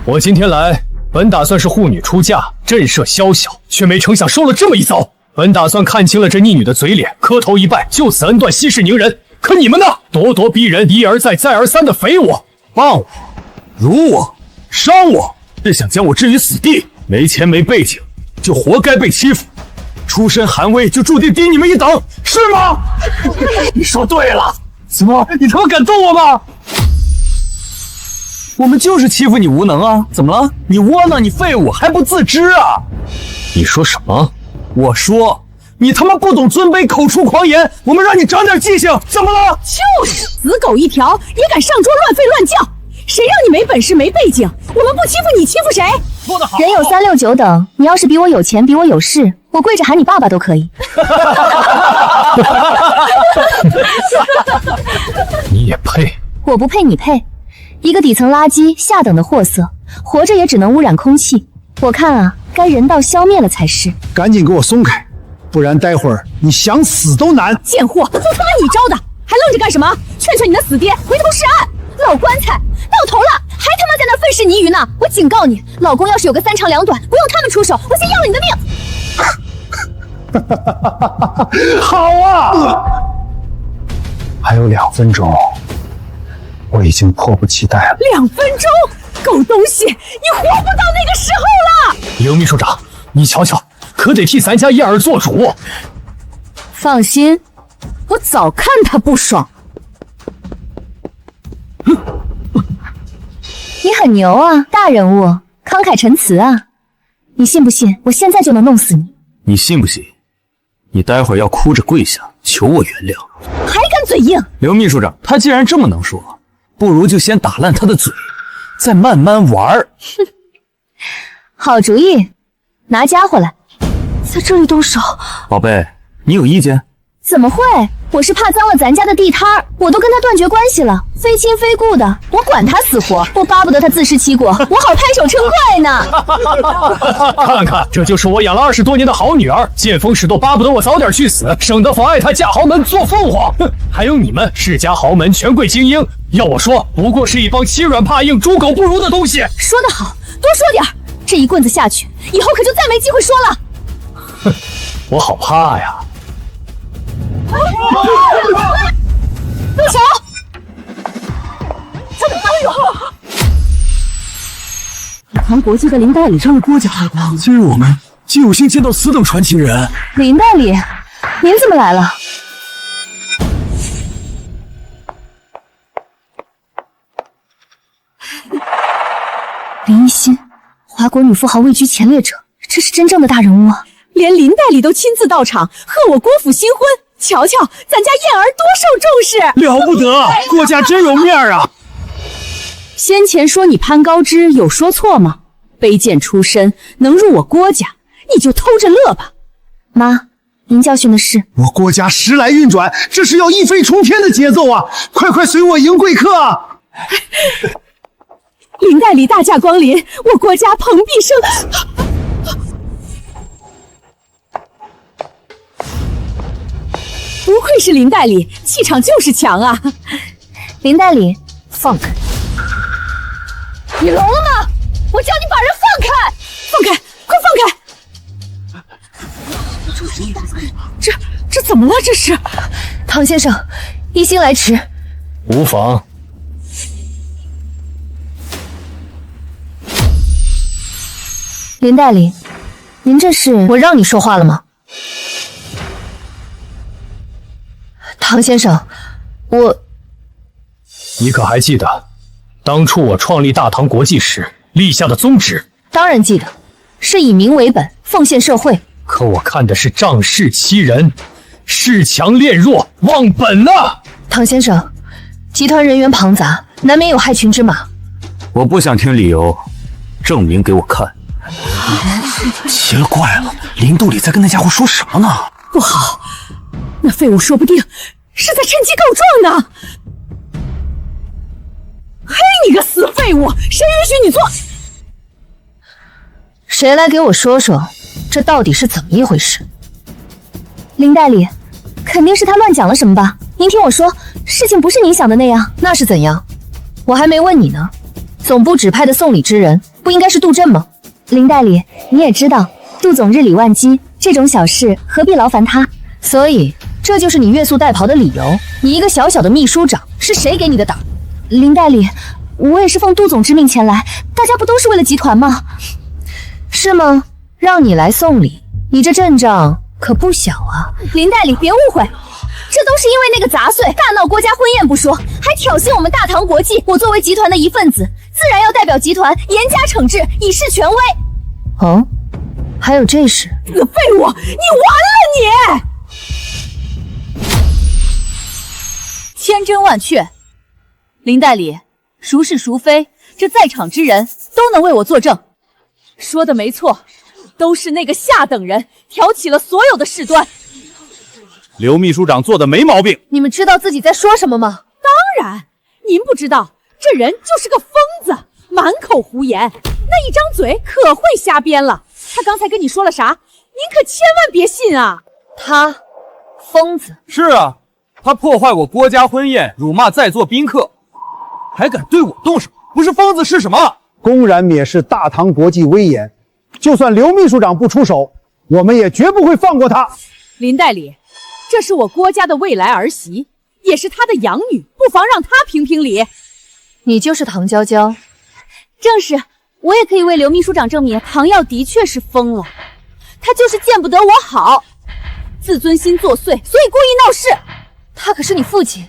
我今天来，本打算是护女出嫁，震慑宵小，却没成想受了这么一遭。本打算看清了这逆女的嘴脸，磕头一拜，就此恩断，息事宁人。可你们呢？咄咄逼人，一而再，再而三的肥我、骂我、辱我、伤我，是想将我置于死地。没钱没背景，就活该被欺负。出身寒微，就注定低你们一等，是吗？你说对了。怎么，你他妈敢动我吗？我们就是欺负你无能啊！怎么了？你窝囊，你废物，还不自知啊？你说什么？我说你他妈不懂尊卑，口出狂言！我们让你长点记性，怎么了？就是死狗一条，也敢上桌乱吠乱叫！谁让你没本事没背景？我们不欺负你，欺负谁？说得好，人有369等，你要是比我有钱，比我有势，我跪着喊你爸爸都可以。你也配？我不配，你配。一个底层垃圾，下等的货色，活着也只能污染空气。我看啊，该人道消灭了才是。赶紧给我松开，不然待会儿你想死都难。贱货，都他妈你招的，还愣着干什么？劝劝你的死爹，回头是岸。老棺材，到头了，还他妈在那费事泥鱼呢！我警告你，老公要是有个3长2短，不用他们出手，我先要了你的命。好啊！还有2分钟，我已经迫不及待了。2分钟，狗东西，你活不到那个时候了！刘秘书长，你瞧瞧，可得替咱家燕儿做主。放心，我早看他不爽。你很牛啊，大人物，慷慨陈词啊！你信不信？我现在就能弄死你！你信不信？你待会儿要哭着跪下求我原谅。还敢嘴硬！刘秘书长，他既然这么能说，不如就先打烂他的嘴，再慢慢玩。哼，好主意，拿家伙来。在这里动手，宝贝，你有意见？怎么会？我是怕脏了咱家的地摊儿，我都跟他断绝关系了，非亲非故的，我管他死活，我巴不得他自食其果，我好拍手称快呢。看看，这就是我养了20多年的好女儿，见风使舵，巴不得我早点去死，省得妨碍她嫁豪门做凤凰。哼，还有你们世家豪门权贵精英，要我说，不过是一帮欺软怕硬、猪狗不如的东西。说得好，多说点儿，这一棍子下去，以后可就再没机会说了。哼，我好怕呀。住手！他怎么都有？大唐国际的林代理上了郭家海光，今日我们竟有幸见到此等传奇人。林代理，您怎么来了？林一心，华国女富豪位居前列者，这是真正的大人物啊！连林代理都亲自到场，贺我郭府新婚。瞧瞧，咱家燕儿多受重视，了不得！郭家真有面啊！先前说你潘高枝有说错吗？卑贱出身，能入我郭家，你就偷着乐吧。妈，您教训的是我郭家时来运转，这是要一飞冲天的节奏啊！快随我迎贵客啊！林代理大驾光临，我郭家蓬荜生。不愧是林代理，气场就是强啊！林代理，放开！你聋了吗？我叫你把人放开！放开！快放开！这怎么了？这是唐先生，一心来迟。无妨。林代理，您这是我让你说话了吗？唐先生，你可还记得当初我创立大唐国际时立下的宗旨？当然记得，是以民为本，奉献社会。可我看的是仗势欺人，恃强炼弱，忘本啊！唐先生，集团人员庞杂，难免有害群之马。我不想听理由，证明给我看。奇了怪了，林度里在跟那家伙说什么呢？不好，那废物说不定是在趁机告状呢！嘿，你个死废物，谁允许你做？谁来给我说说，这到底是怎么一回事？林代理，肯定是他乱讲了什么吧？您听我说，事情不是您想的那样。那是怎样？我还没问你呢。总部指派的送礼之人，不应该是杜振吗？林代理，你也知道，杜总日理万机，这种小事何必劳烦他？所以，这就是你越俎代庖的理由。你一个小小的秘书长，是谁给你的胆？林代理，我也是奉杜总之命前来，大家不都是为了集团吗？是吗？让你来送礼，你这阵仗可不小啊！林代理，别误会，这都是因为那个杂碎大闹郭家婚宴不说，还挑衅我们大唐国际。我作为集团的一份子，自然要代表集团严加惩治，以示权威。哦，还有这事？你个废物，你完了你！千真万确，林代理，孰是孰非，这在场之人都能为我作证。说的没错，都是那个下等人挑起了所有的事端。刘秘书长做的没毛病。你们知道自己在说什么吗？当然，您不知道，这人就是个疯子，满口胡言，那一张嘴可会瞎编了。他刚才跟你说了啥？您可千万别信啊！他，疯子。是啊，他破坏我郭家婚宴，辱骂在座宾客，还敢对我动手，不是疯子是什么？公然蔑视大唐国际威严，就算刘秘书长不出手，我们也绝不会放过他。林代理，这是我郭家的未来儿媳，也是他的养女，不妨让他评评理。你就是唐娇娇？正是，我也可以为刘秘书长证明，唐耀的确是疯了，他就是见不得我好，自尊心作祟，所以故意闹事。他可是你父亲，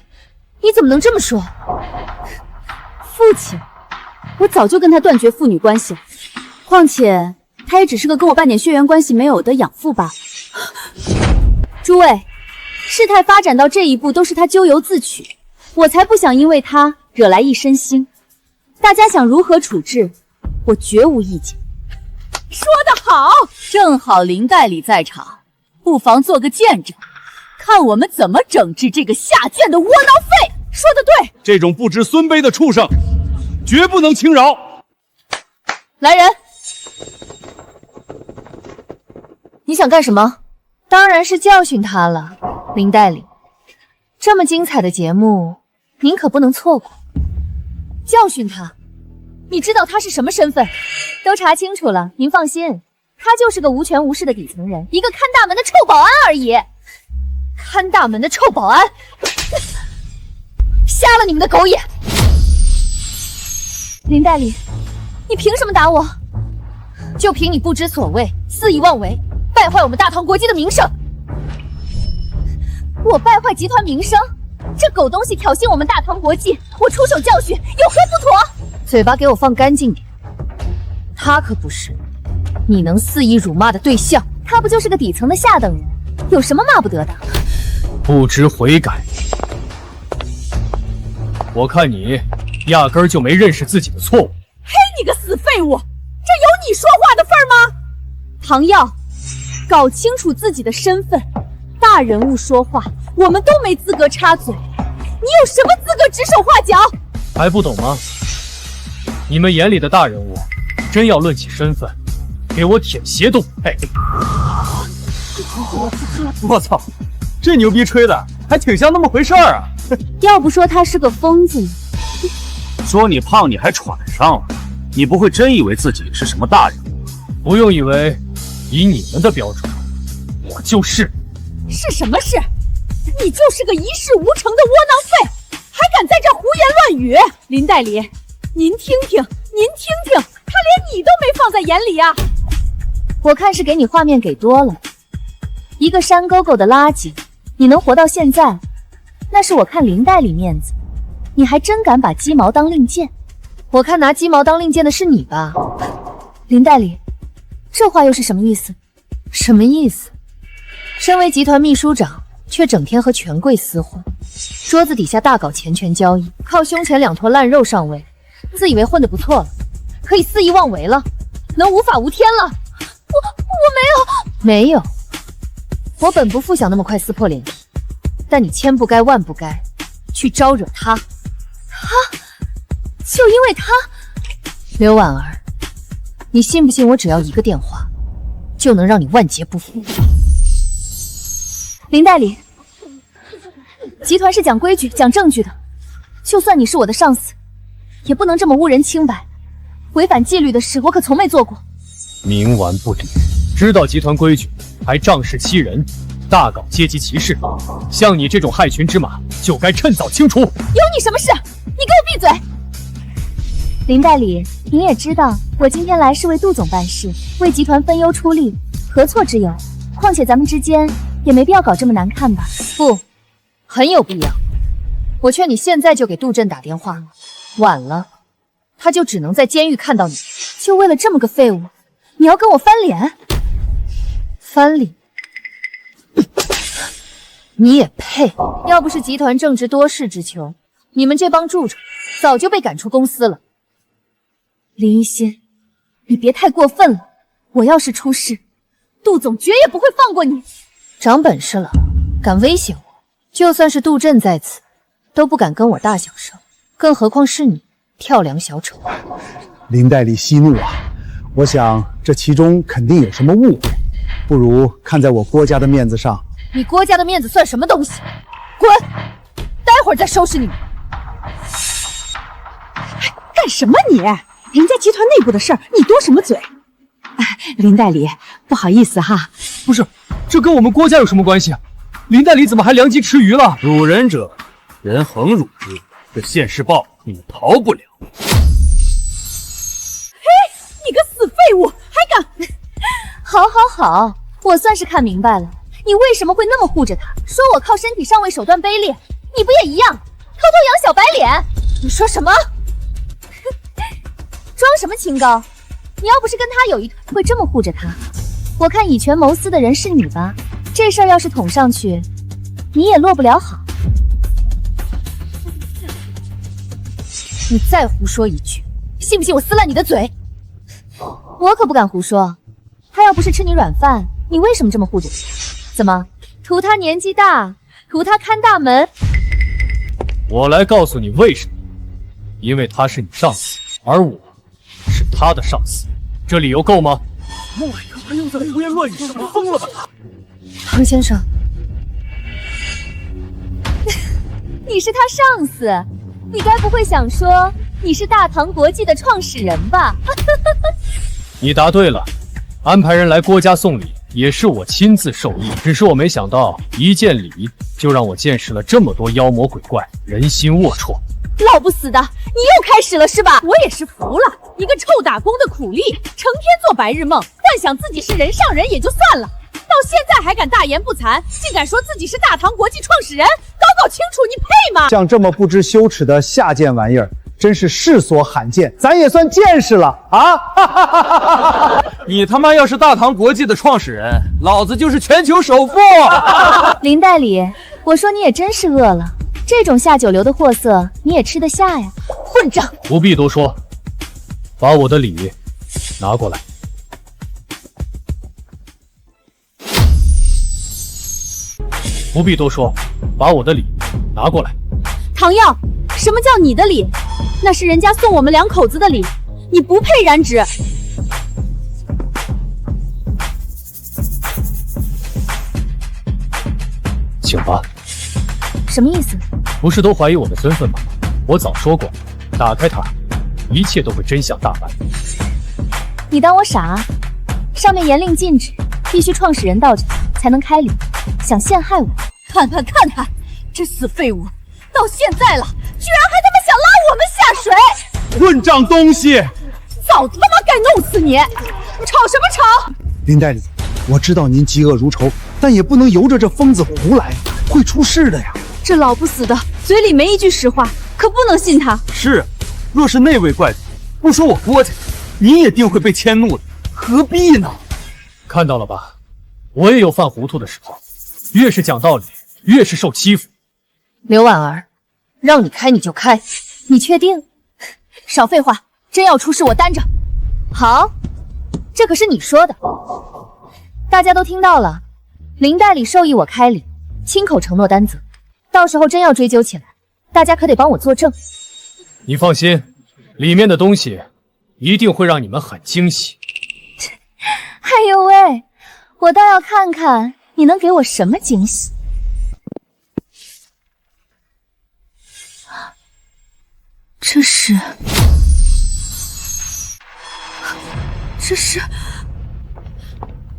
你怎么能这么说？父亲？我早就跟他断绝父女关系了，况且他也只是个跟我半点血缘关系没有的养父罢了。诸位，事态发展到这一步都是他咎由自取，我才不想因为他惹来一身腥。大家想如何处置，我绝无意见。说得好，正好林代理在场，不妨做个见证，看我们怎么整治这个下贱的窝囊废！说的对，这种不知孙卑的畜生，绝不能轻饶。来人，你想干什么？当然是教训他了，林代理。这么精彩的节目，您可不能错过。教训他？你知道他是什么身份？都查清楚了，您放心，他就是个无权无势的底层人，一个看大门的臭保安而已。看大门的臭保安，瞎了你们的狗眼！林代理，你凭什么打我？就凭你不知所谓，肆意妄为，败坏我们大唐国际的名声。我败坏集团名声？这狗东西挑衅我们大唐国际，我出手教训，有何不妥？嘴巴给我放干净点，他可不是你能肆意辱骂的对象。他不就是个底层的下等人，有什么骂不得的？不知悔改，我看你压根儿就没认识自己的错误。嘿，你个死废物，这有你说话的份儿吗？唐耀，搞清楚自己的身份，大人物说话，我们都没资格插嘴，你有什么资格指手画脚？还不懂吗？你们眼里的大人物，真要论起身份，给我舔鞋都不配。我操，这牛逼吹的还挺像那么回事儿啊！要不说他是个疯子呢。说你胖你还喘上了，你不会真以为自己是什么大人物？不用以为，以你们的标准，我就是。是什么事？你就是个一事无成的窝囊废，还敢在这胡言乱语！林代理，您听听，他连你都没放在眼里啊！我看是给你画面给多了。一个山沟沟的垃圾，你能活到现在，那是我看林代理面子。你还真敢把鸡毛当令箭？我看拿鸡毛当令箭的是你吧？林代理，这话又是什么意思？什么意思？身为集团秘书长，却整天和权贵厮混，桌子底下大搞钱权交易，靠胸前两坨烂肉上位，自以为混得不错了，可以肆意妄为了，能无法无天了。我没有。我本不负想那么快撕破脸皮，但你千不该万不该去招惹他。就因为他？刘婉儿，你信不信我只要一个电话，就能让你万劫不复？林代理，集团是讲规矩、讲证据的，就算你是我的上司，也不能这么污人清白。违反纪律的事，我可从没做过。冥顽不灵，知道集团规矩，还仗势欺人，大搞阶级歧视。像你这种害群之马，就该趁早清除。有你什么事？你给我闭嘴！林代理，您也知道，我今天来是为杜总办事，为集团分忧出力，何错之有？况且咱们之间也没必要搞这么难看吧？不，很有必要。我劝你现在就给杜震打电话，晚了，他就只能在监狱看到你。就为了这么个废物，你要跟我翻脸？翻脸？你也配？要不是集团正直多事之秋，你们这帮蛀虫早就被赶出公司了。林一心，你别太过分了，我要是出事，杜总绝也不会放过你。长本事了，敢威胁我，就算是杜震在此，都不敢跟我大小声，更何况是你，跳梁小丑。林代理息怒啊，我想这其中肯定有什么误会，不如看在我郭家的面子上。你郭家的面子算什么东西？滚！待会儿再收拾你们。干什么你？人家集团内部的事儿，你多什么嘴？林代理，不好意思哈。不是，这跟我们郭家有什么关系啊？林代理怎么还良机吃鱼了？辱人者，人恒辱之。这现世报你们逃不了。嘿，你个死废物，还敢！好，我算是看明白了，你为什么会那么护着他，说我靠身体上位手段卑劣，你不也一样，偷偷养小白脸？你说什么？装什么清高？你要不是跟他有一腿，会这么护着他？我看以权谋私的人是你吧？这事儿要是捅上去，你也落不了好。你再胡说一句，信不信我撕烂你的嘴？我可不敢胡说。他要不是吃你软饭，你为什么这么护着他？怎么，图他年纪大，图他看大门。我来告诉你为什么，因为他是你上司，而我是他的上司，这理由够吗？他又在胡言乱语什么？疯了吧？唐先生，你是他上司，你该不会想说你是大唐国际的创始人吧？你答对了，安排人来郭家送礼也是我亲自授意，只是我没想到一见礼就让我见识了这么多妖魔鬼怪，人心龌龊。老不死的，你又开始了是吧？我也是服了，一个臭打工的苦力，成天做白日梦，幻想自己是人上人也就算了，到现在还敢大言不惭，竟敢说自己是大唐国际创始人，搞清楚你配吗？像这么不知羞耻的下贱玩意儿，真是世所罕见，咱也算见识了啊！你他妈要是大唐国际的创始人，老子就是全球首富。林代理，我说你也真是饿了，这种下九流的货色你也吃得下呀？混账！不必多说，把我的礼拿过来。不必多说，把我的礼拿过来。唐耀，什么叫你的礼？那是人家送我们两口子的礼，你不配染指。请吧。什么意思？不是都怀疑我的身份吗？我早说过，打开它，一切都会真相大白。你当我傻啊？上面严令禁止，必须创始人到场才能开礼。想陷害我？看看，这死废物，到现在了，居然还他妈想拉我们下水！混账东西！早他妈该弄死你！吵什么吵？林代理，我知道您嫉恶如仇，但也不能由着这疯子胡来，会出事的呀。这老不死的嘴里没一句实话，可不能信他。是，若是那位怪物不说我郭家，你也定会被迁怒的，何必呢？看到了吧，我也有犯糊涂的时候，越是讲道理，越是受欺负。刘婉儿，让你开你就开，你确定？少废话，真要出事我担着。好，这可是你说的，大家都听到了。林代理授意我开礼，亲口承诺担责，到时候真要追究起来，大家可得帮我作证。你放心，里面的东西一定会让你们很惊喜。哎呦喂，我倒要看看你能给我什么惊喜。这是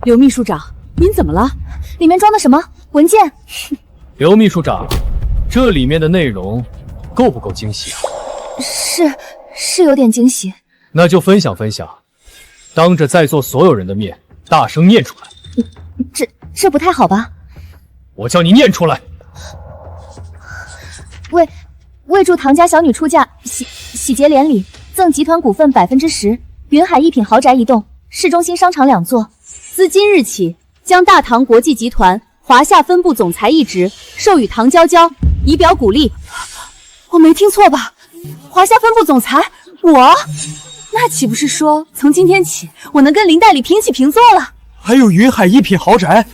刘秘书长，您怎么了？里面装的什么文件？刘秘书长，这里面的内容够不够惊喜啊？是有点惊喜。那就分享分享，当着在座所有人的面大声念出来。这不太好吧？我叫你念出来。为助唐家小女出嫁，喜结连理，赠集团股份10%，云海一品豪宅一栋，市中心商场2座。自今日起，将大唐国际集团华夏分部总裁一职授予唐娇娇，以表鼓励。我没听错吧？华夏分部总裁，我？那岂不是说从今天起，我能跟林代理平起平坐了？还有云海一品豪宅，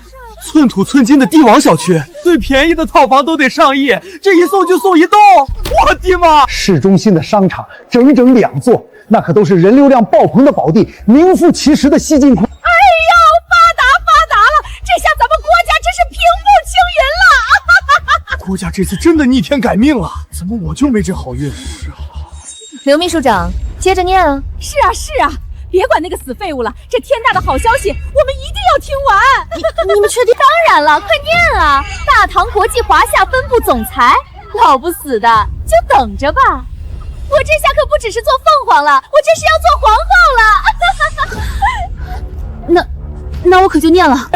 寸土寸金的帝王小区，最便宜的套房都得上亿，这一送就送一栋，我的妈！市中心的商场整整2座，那可都是人流量爆棚的宝地，名副其实的西金矿。哎呦，发达了！这下咱们郭家真是平步青云了！郭家这次真的逆天改命了，怎么我就没这好运？是啊。刘秘书长，接着念啊！是啊，别管那个死废物了，这天大的好消息，我们一定要听完。你们确定？当然了，快念啊！大唐国际华夏分部总裁，老不死的，就等着吧。我这下可不只是做凤凰了，我这是要做皇后了。那我可就念了。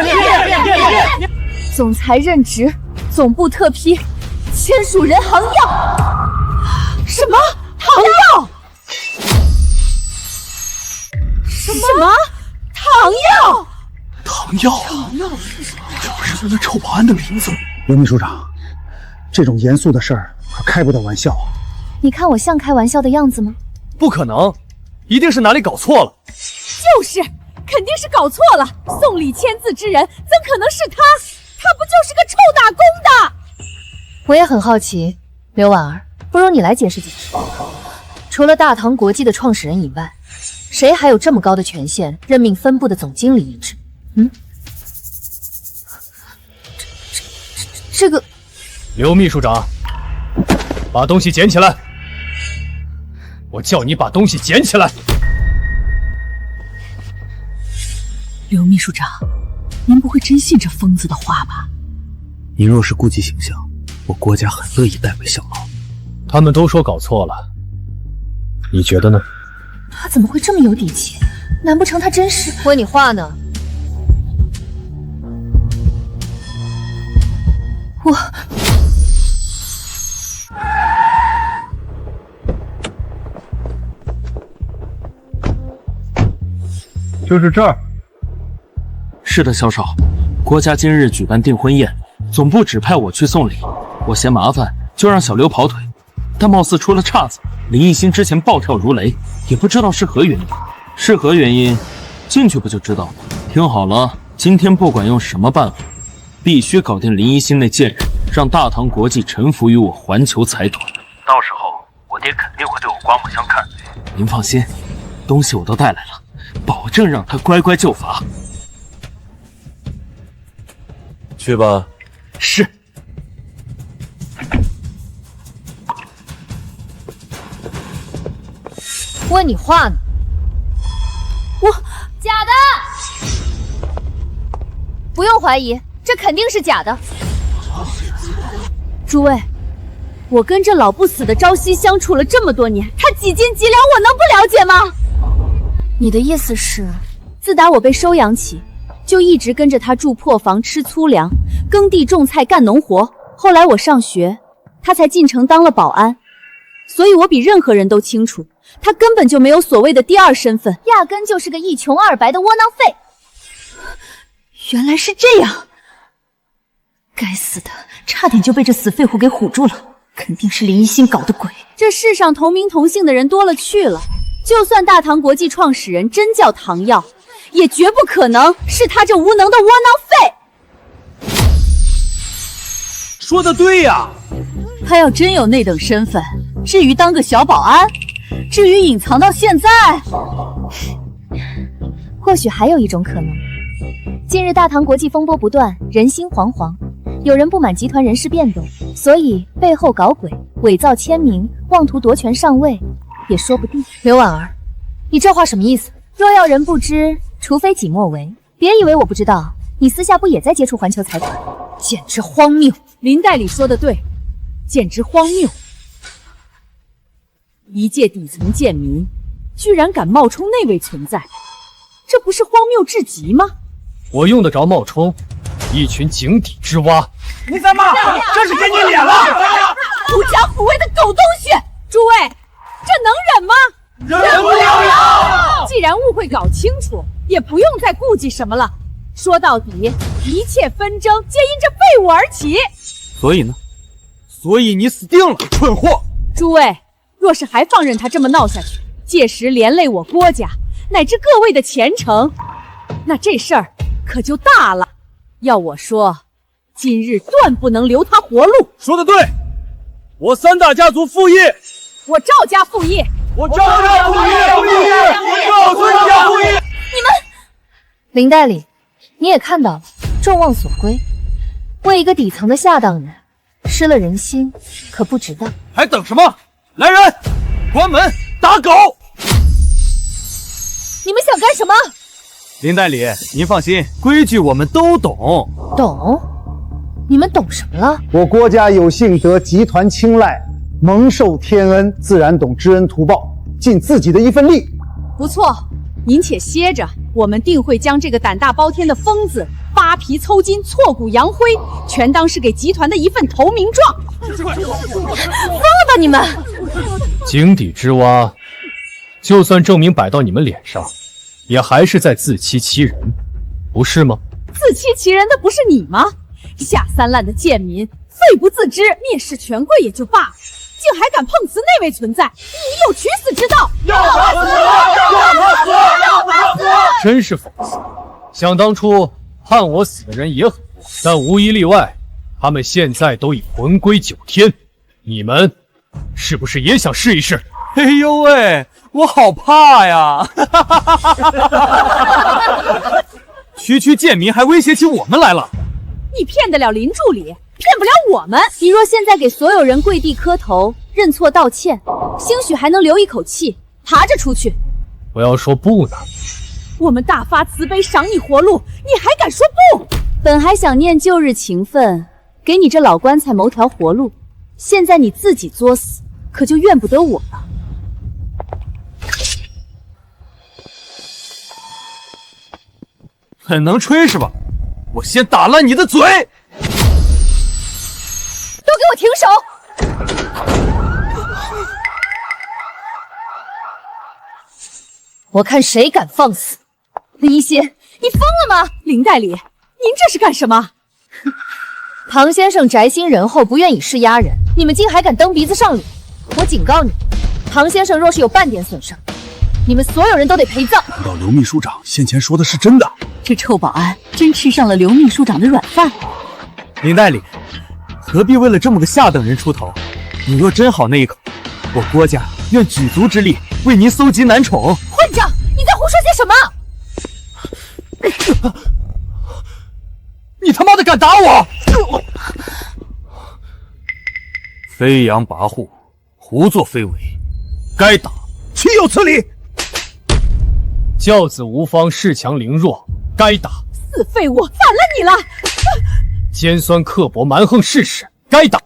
总裁任职，总部特批，签署人杭耀。什么？唐耀？什么？唐耀，这不是那臭保安的名字吗？刘秘书长，这种严肃的事儿可开不得玩笑啊！你看我像开玩笑的样子吗？不可能，一定是哪里搞错了。就是，肯定是搞错了。送礼签字之人怎可能是他？他不就是个臭打工的？我也很好奇，刘婉儿，不如你来解释解释。除了大唐国际的创始人以外，谁还有这么高的权限任命分部的总经理一职？这个，刘秘书长，把东西捡起来！我叫你把东西捡起来！刘秘书长，您不会真信这疯子的话吧？您若是顾及形象，我郭家很乐意代为效劳。他们都说搞错了，你觉得呢？他怎么会这么有底气？难不成他真是？问你话呢？我就是这儿。是的，萧少，郭家今日举办订婚宴，总部指派我去送礼，我嫌麻烦，就让小刘跑腿，但貌似出了岔子。林奕星之前暴跳如雷，也不知道是何原因。是何原因，进去不就知道了。听好了，今天不管用什么办法，必须搞定林一星那贱人，让大唐国际臣服于我环球财团。到时候我爹肯定会对我刮目相看。您放心，东西我都带来了，保证让他乖乖就罚。去吧。是。问你话呢。我假的，不用怀疑，这肯定是假的。诸位，我跟这老不死的朝夕相处了这么多年，他几斤几两，我能不了解吗？你的意思是，自打我被收养起，就一直跟着他住破房、吃粗粮、耕地种菜、干农活。后来我上学，他才进城当了保安，所以我比任何人都清楚，他根本就没有所谓的第二身份，压根就是个一穷二白的窝囊废。原来是这样，该死的，差点就被这死废物给唬住了，肯定是林一星搞的鬼。这世上同名同姓的人多了去了，就算大唐国际创始人真叫唐耀，也绝不可能是他这无能的窝囊废。说的对呀，他要真有那等身份，至于当个小保安，至于隐藏到现在，或许还有一种可能。近日大唐国际风波不断，人心惶惶，有人不满集团人事变动，所以背后搞鬼，伪造签名，妄图夺权上位，也说不定。刘婉儿，你这话什么意思？若要人不知，除非己莫为。别以为我不知道，你私下不也在接触环球财团？简直荒谬！林代理说的对，简直荒谬！一介底层贱民，居然敢冒充那位存在，这不是荒谬至极吗？我用得着冒充一群井底之蛙？你三妈，这是给你脸了！狐假虎威的狗东西！诸位，这能忍吗？忍不了！既然误会搞清楚，也不用再顾忌什么了。说到底，一切纷争皆因这废物而起。所以呢？所以你死定了，蠢货！诸位，若是还放任他这么闹下去，届时连累我郭家乃至各位的前程，那这事儿可就大了。要我说，今日断不能留他活路。说得对，我三大家族复业，我赵家复业，我赵家复业，我赵孙家复业。你们，林代理，你也看到了，众望所归。为一个底层的下当人，失了人心，可不值当。还等什么？来人，关门打狗！你们想干什么？林代理，您放心，规矩我们都懂。懂？你们懂什么了？我郭家有幸得集团青睐，蒙受天恩，自然懂知恩图报，尽自己的一份力。不错，您且歇着，我们定会将这个胆大包天的疯子扒皮抽筋、挫骨扬灰，全当是给集团的一份投名状。疯了吧你们！井底之蛙，就算证明摆到你们脸上，也还是在自欺欺人，不是吗？自欺欺人的不是你吗？下三滥的贱民，罪不自知，蔑视权贵也就罢了，竟还敢碰瓷那位存在，你有取死之道！要他死！要他死！要他死！真是讽刺！想当初判我死的人也很多，但无一例外，他们现在都已魂归9天。你们是不是也想试一试？哎呦喂，我好怕呀！区贱民还威胁起我们来了。你骗得了林助理，骗不了我们。你若现在给所有人跪地磕头认错道歉，兴许还能留一口气，爬着出去。我要说不呢。我们大发慈悲赏你活路，你还敢说不？本还想念旧日情分，给你这老棺材谋条活路，现在你自己作死，可就怨不得我了。很能吹是吧？我先打烂你的嘴！都给我停手！我看谁敢放肆！林一心，你疯了吗？林代理，您这是干什么？唐先生宅心仁厚，不愿以势压人，你们竟还敢蹬鼻子上脸！我警告你，唐先生若是有半点损伤，你们所有人都得陪葬。难道刘秘书长先前说的是真的？这臭保安真吃上了刘秘书长的软饭。林代理，何必为了这么个下等人出头？你若真好那一口，我郭家愿举足之力为您搜集男宠。混账！你在胡说些什么？你他妈的敢打我！飞扬跋扈，胡作非为，该打！岂有此理！教子无方，恃强凌弱，该打！死废物，反了你了！尖酸刻薄，蛮横事实，该打！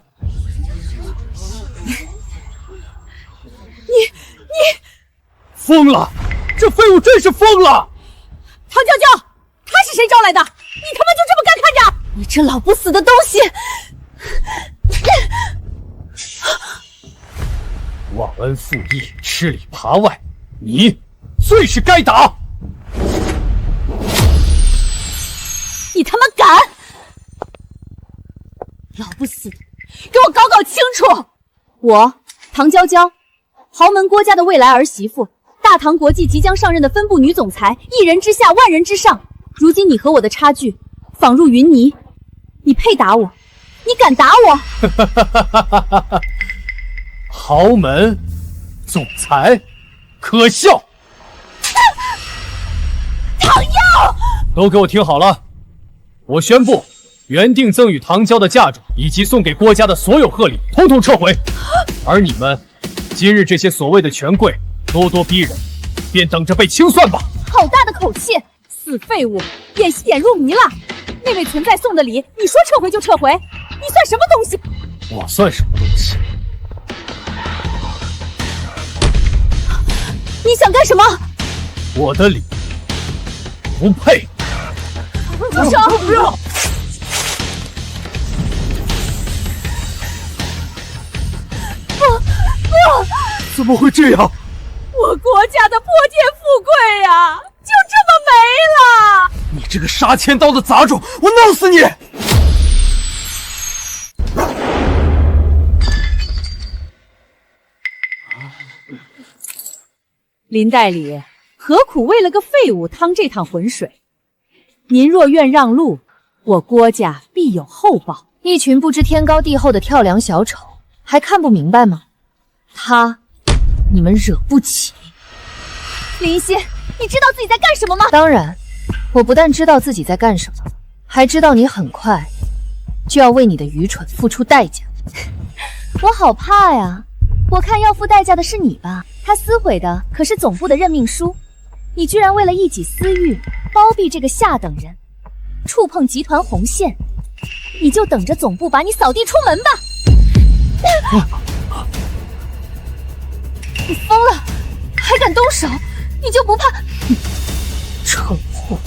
你疯了！这废物真是疯了！唐娇娇，他是谁招来的？你他妈就这么干看着？你这老不死的东西！忘恩负义，吃里扒外，你最是该打！你他妈敢！老不死的，给我搞搞清楚！我唐娇娇，豪门郭家的未来儿媳妇，大唐国际即将上任的分部女总裁，一人之下，万人之上。如今你和我的差距仿入云泥，你配打我？你敢打我？豪门总裁，可笑！唐耀，都给我听好了！我宣布，原定赠与唐娇的嫁妆以及送给郭家的所有贺礼，统统撤回。而你们，今日这些所谓的权贵，咄咄逼人，便等着被清算吧！好大的口气！死废物，演戏演入迷了。那位存在送的礼，你说撤回就撤回，你算什么东西？我算什么东西？你想干什么？我的礼不配。住手！不要！怎么会这样？我国家的泼天富贵呀，就这么没了！你这个杀千刀的杂种，我弄死你！林代理，何苦为了个废物趟这趟浑水？您若愿让路，我郭家必有厚报。一群不知天高地厚的跳梁小丑，还看不明白吗？他，你们惹不起。林一心，你知道自己在干什么吗？当然，我不但知道自己在干什么，还知道你很快就要为你的愚蠢付出代价。我好怕呀！我看要付代价的是你吧？他撕毁的可是总部的任命书，你居然为了一己私欲包庇这个下等人，触碰集团红线，你就等着总部把你扫地出门吧！你疯了，还敢动手？你就不怕？蠢货！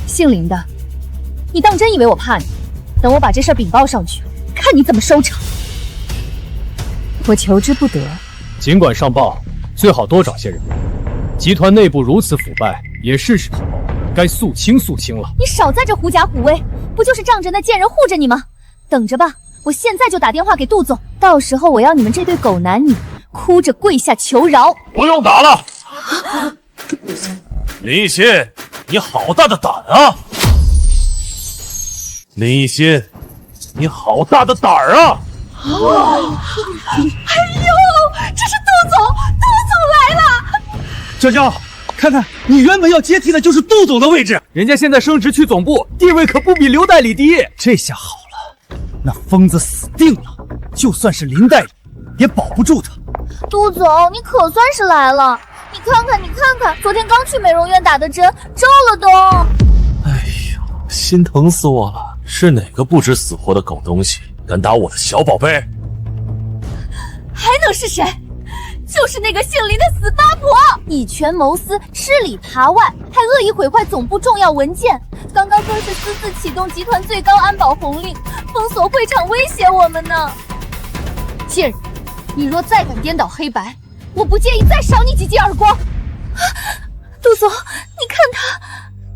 姓林的，你当真以为我怕你？等我把这事儿禀报上去，看你怎么收场！我求之不得。尽管上报，最好多找些人。集团内部如此腐败，也是时候该肃清肃清了。你少在这狐假虎威，不就是仗着那贱人护着你吗？等着吧，我现在就打电话给杜总，到时候我要你们这对狗男女哭着跪下求饶。不用打了。林一心，你好大的胆啊！林一心，你好大的胆儿啊！哎呦，这是杜总，杜总来了！娇娇，看看，你原本要接替的就是杜总的位置，人家现在升职去总部，地位可不比刘代理低。这下好了，那疯子死定了，就算是林代理也保不住他。杜总，你可算是来了，你看看，昨天刚去美容院打的针，皱了都。哎呦，心疼死我了！是哪个不知死活的狗东西敢打我的小宝贝？还能是谁？就是那个姓林的死八婆，以权谋私，吃里扒外，还恶意毁坏总部重要文件。刚刚更是私自启动集团最高安保红令，封锁会场，威胁我们呢。贱人，你若再敢颠倒黑白，我不介意再赏你几记耳光。杜总，你看他。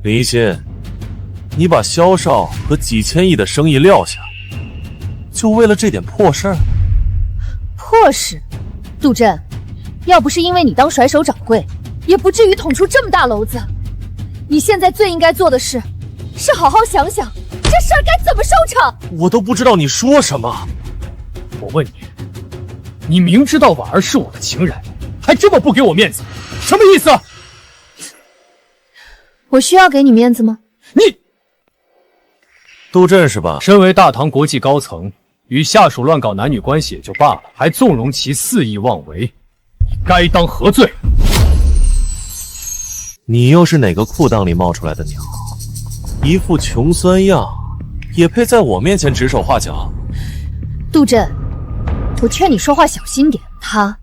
林一心，你把萧少和几千亿的生意撂下，就为了这点破事儿？破事？杜振，要不是因为你当甩手掌柜，也不至于捅出这么大篓子。你现在最应该做的事，是好好想想这事儿该怎么收场。我都不知道你说什么。我问你，你明知道婉儿是我的情人，还这么不给我面子，什么意思？我需要给你面子吗？你杜振是吧？身为大唐国际高层，与下属乱搞男女关系也就罢了，还纵容其肆意妄为，你该当何罪？你又是哪个裤裆里冒出来的鸟？一副穷酸样，也配在我面前指手画脚？杜振，我劝你说话小心点，他，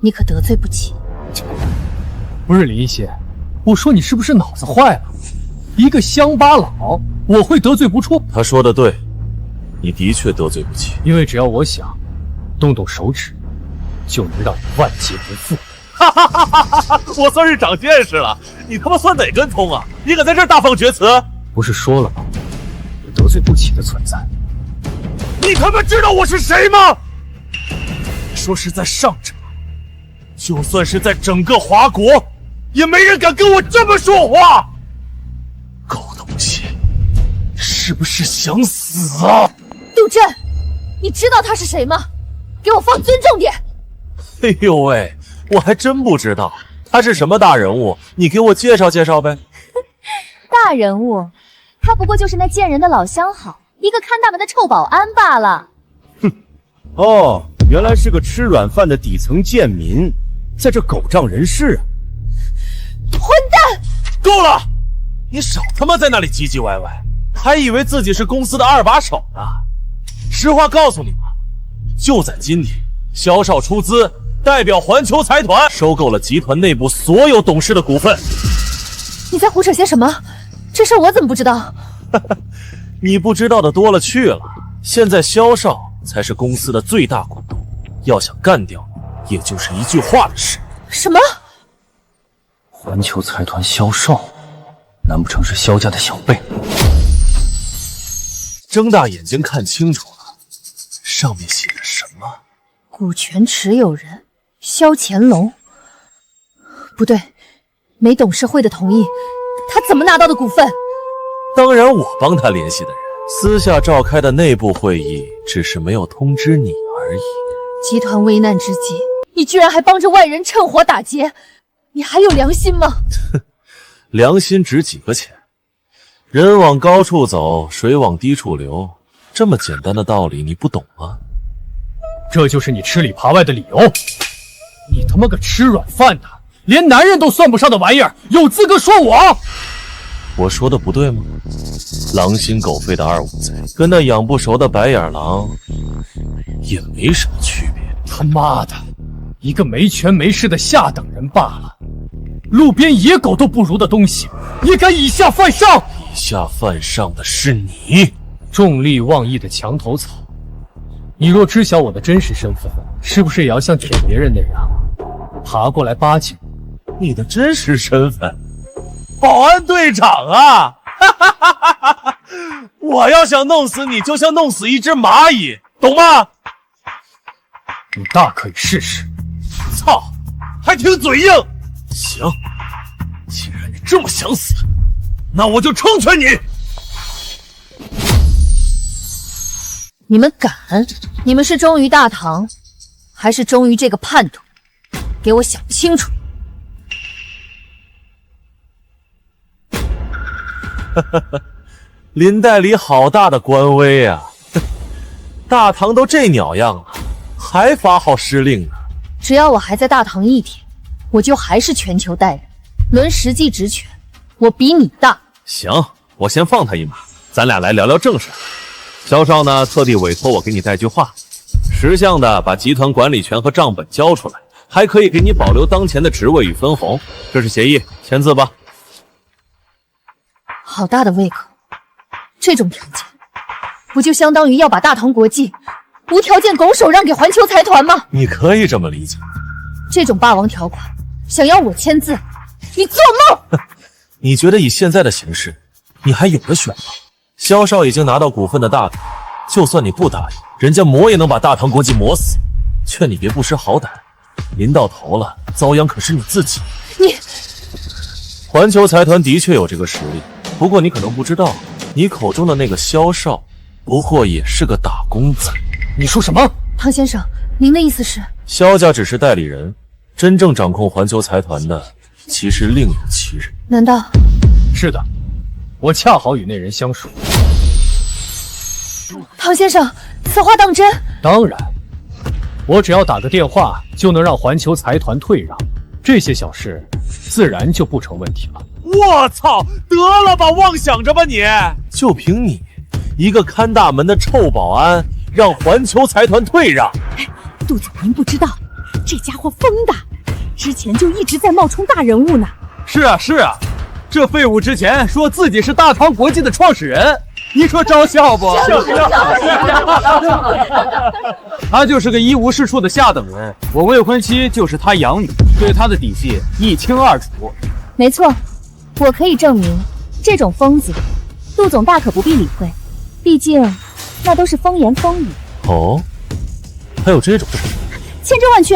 你可得罪不起。不是林一心，我说你是不是脑子坏了？一个乡巴佬，我会得罪不出？他说的对，你的确得罪不起。因为只要我想，动动手指，就能让你万劫不复。哈哈哈哈哈！我算是长见识了，你他妈算哪根葱啊？你敢在这儿大放厥词？不是说了吗？得罪不起的存在。你他妈知道我是谁吗？说是在上者，就算是在整个华国，也没人敢跟我这么说话。狗东西，是不是想死啊？杜振，你知道他是谁吗？给我放尊重点。哎呦喂，我还真不知道他是什么大人物，你给我介绍介绍呗。大人物，他不过就是那贱人的老相好，一个看大门的臭保安罢了。哼，哦，原来是个吃软饭的底层贱民，在这狗仗人势啊！混蛋！够了！你少他妈在那里唧唧歪歪，还以为自己是公司的二把手呢。实话告诉你们，就在今天，萧少出资代表环球财团收购了集团内部所有董事的股份。你在胡扯些什么？这事我怎么不知道？你不知道的多了去了。现在萧少才是公司的最大股东，要想干掉你，也就是一句话的事。什么？环球财团萧少，难不成是萧家的小辈？睁大眼睛看清楚了，上面写的什么？股权持有人萧乾隆。不对，没董事会的同意，他怎么拿到的股份？当然我帮他联系的人，私下召开的内部会议，只是没有通知你而已。集团危难之际，你居然还帮着外人趁火打劫，你还有良心吗？良心值几个钱？人往高处走，水往低处流，这么简单的道理你不懂吗？这就是你吃里扒外的理由？你他妈个吃软饭的，连男人都算不上的玩意儿，有资格说我？我说的不对吗？狼心狗肺的二五贼，跟那养不熟的白眼狼也没什么区别。他妈的，一个没权没势的下等人罢了，路边野狗都不如的东西，也敢以下犯上？以下犯上的是你，重利妄义的墙头草。你若知晓我的真实身份，是不是也要像舔别人那样爬过来巴结？你的真实身份？保安队长啊！我要想弄死你，就像弄死一只蚂蚁，懂吗？你大可以试试。操，还挺嘴硬。行，既然你这么想死，那我就成全你。你们敢？你们是忠于大唐，还是忠于这个叛徒？给我想清楚！林代理好大的官威啊！大唐都这鸟样了，还发号施令呢？只要我还在大唐一天，我就还是全球代人。论实际职权，我比你大。行，我先放他一马，咱俩来聊聊正事。萧少呢，特地委托我给你带句话，识相的把集团管理权和账本交出来，还可以给你保留当前的职位与分红。这是协议，签字吧。好大的胃口！这种条件，不就相当于要把大唐国际无条件拱手让给环球财团吗？你可以这么理解。这种霸王条款，想要我签字，你做梦！你觉得以现在的形势，你还有的选吗？萧少已经拿到股份的大唐，就算你不答应，人家磨也能把大唐国际磨死。劝你别不识好歹，临到头了，遭殃可是你自己。你，环球财团的确有这个实力，不过你可能不知道，你口中的那个萧少，不过也是个打工仔。你说什么？唐先生，您的意思是？萧家只是代理人，真正掌控环球财团的，其实另有其人。难道？是的，我恰好与那人相熟。唐先生，此话当真？当然，我只要打个电话就能让环球财团退让，这些小事自然就不成问题了。我操，得了吧，妄想着吧你！就凭你一个看大门的臭保安，让环球财团退让？杜总，您不知道，这家伙疯的，之前就一直在冒充大人物呢。是啊是啊，这废物之前说自己是大唐国际的创始人，你说招笑不？他就是个一无是处的下等人，我未婚妻就是他养女，对他的底细一清二楚。没错，我可以证明，这种疯子，杜总大可不必理会，毕竟那都是风言风语。哦，还有这种事？千真万确。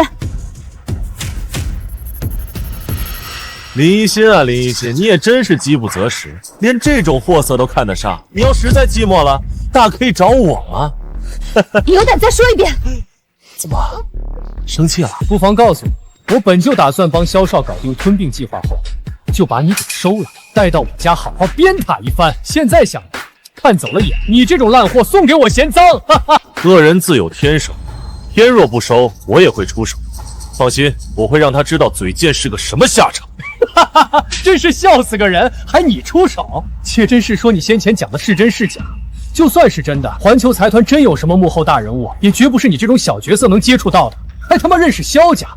林一心啊，林一心，你也真是饥不择食，连这种货色都看得上。你要实在寂寞了，大可以找我吗？你有胆再说一遍？怎么生气了？不妨告诉你，我本就打算帮萧少搞定吞并计划后，就把你给收了，带到我家好好鞭挞一番。现在想看走了眼，你这种烂货送给我嫌脏。哈哈，恶人自有天收，天若不收，我也会出手。放心，我会让他知道嘴贱是个什么下场。哈哈哈，真是笑死个人！还你出手？且真是说你先前讲的是真是假？就算是真的，环球财团真有什么幕后大人物，也绝不是你这种小角色能接触到的。还他妈认识萧家？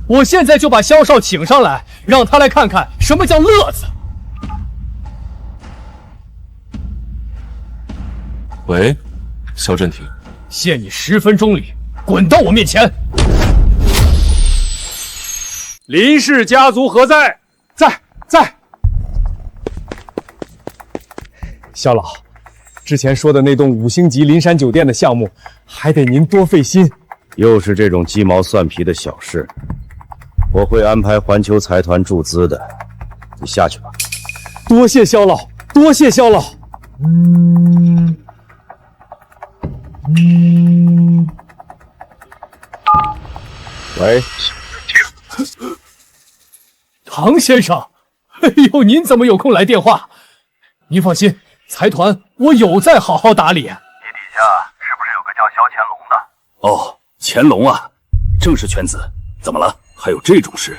我现在就把萧少请上来，让他来看看什么叫乐子。喂，萧振廷，限你10分钟里滚到我面前。林氏家族何在？在。萧老，之前说的那栋5星级林山酒店的项目，还得您多费心。又是这种鸡毛蒜皮的小事，我会安排环球财团注资的，你下去吧。多谢萧老，多谢萧老。喂，唐先生，哎呦，您怎么有空来电话？您放心，财团我有在好好打理。你底下是不是有个叫萧乾隆的？哦，乾隆啊，正是犬子。怎么了？还有这种事？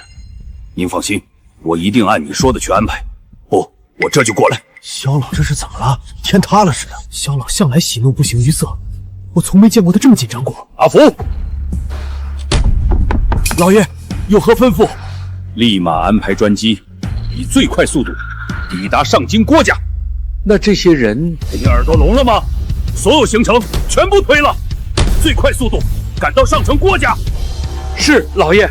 您放心，我一定按你说的去安排。不，我这就过来。萧老这是怎么了？天塌了似的。萧老向来喜怒不形于色，我从没见过他这么紧张过。阿福，老爷有何吩咐？立马安排专机，以最快速度抵达上京郭家。那这些人，你耳朵聋了吗？所有行程全部推了，最快速度赶到上城郭家。是，老爷。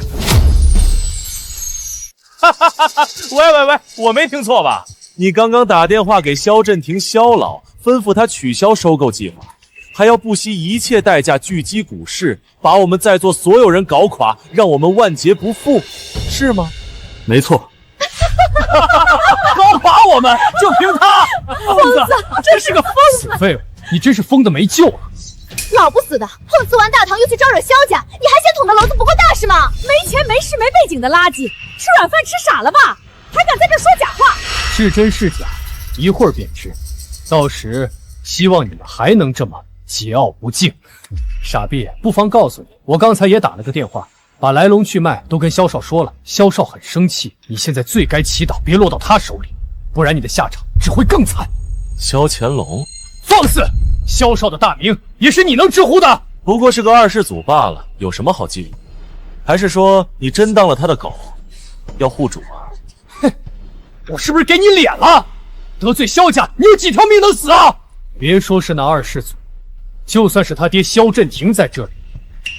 喂，我没听错吧？你刚刚打电话给萧振廷萧老，吩咐他取消收购计划，还要不惜一切代价狙击股市，把我们在座所有人搞垮，让我们万劫不复，是吗？没错。搞垮我们就凭他，疯子，真是个疯子！废物，你真是疯的没救了！老不死的，碰瓷完大唐又去招惹萧家，你还嫌捅的娄子不够大是吗？没钱没势没背景的垃圾，吃软饭吃傻了吧？还敢在这说假话？是真是假，一会儿便知。到时希望你们还能这么桀骜不敬。傻逼，不妨告诉你，我刚才也打了个电话，把来龙去脉都跟萧少说了。萧少很生气，你现在最该祈祷别落到他手里，不然你的下场只会更惨。萧乾隆，放肆！萧少的大名也是你能直呼的？不过是个二世祖罢了，有什么好觊觎？还是说你真当了他的狗，要护主啊？哼，我是不是给你脸了？得罪萧家，你有几条命能死啊？别说是那二世祖，就算是他爹萧振廷在这里，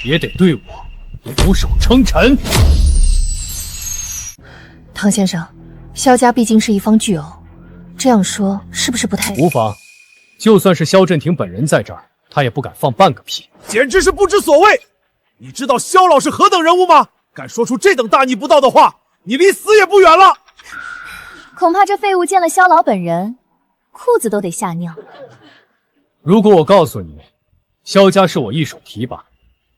也得对我俯首称臣。唐先生，萧家毕竟是一方巨鳌，这样说是不是不太……无妨，就算是萧振廷本人在这儿，他也不敢放半个屁。简直是不知所谓！你知道萧老是何等人物吗？敢说出这等大逆不道的话，你离死也不远了。恐怕这废物见了萧老本人，裤子都得吓尿。如果我告诉你，萧家是我一手提拔，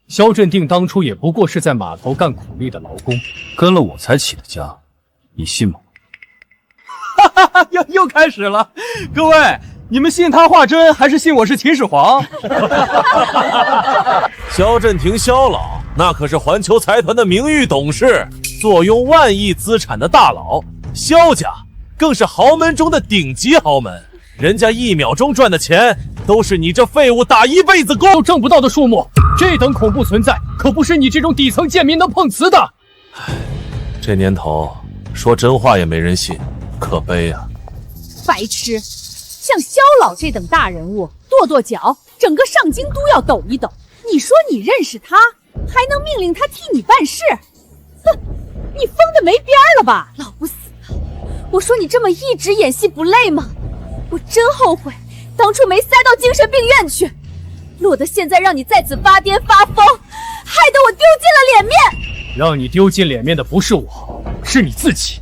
萧振定当初也不过是在码头干苦力的劳工，跟了我才起的家，你信吗？哈哈，又开始了，各位，你们信他话真，还是信我是秦始皇？萧振廷萧老，那可是环球财团的名誉董事，坐拥万亿资产的大佬。萧家更是豪门中的顶级豪门，人家1秒钟赚的钱，都是你这废物打一辈子工都挣不到的数目。这等恐怖存在，可不是你这种底层贱民能碰瓷的。这年头，说真话也没人信，可悲啊！白痴，像萧老这等大人物，跺脚，整个上京都要抖一抖。你说你认识他，还能命令他替你办事？哼，你疯的没边了吧？老不死的，我说你这么一直演戏不累吗？我真后悔当初没塞到精神病院去，落得现在让你在此发癫发疯，害得我丢尽了脸面。让你丢尽脸面的不是我，是你自己。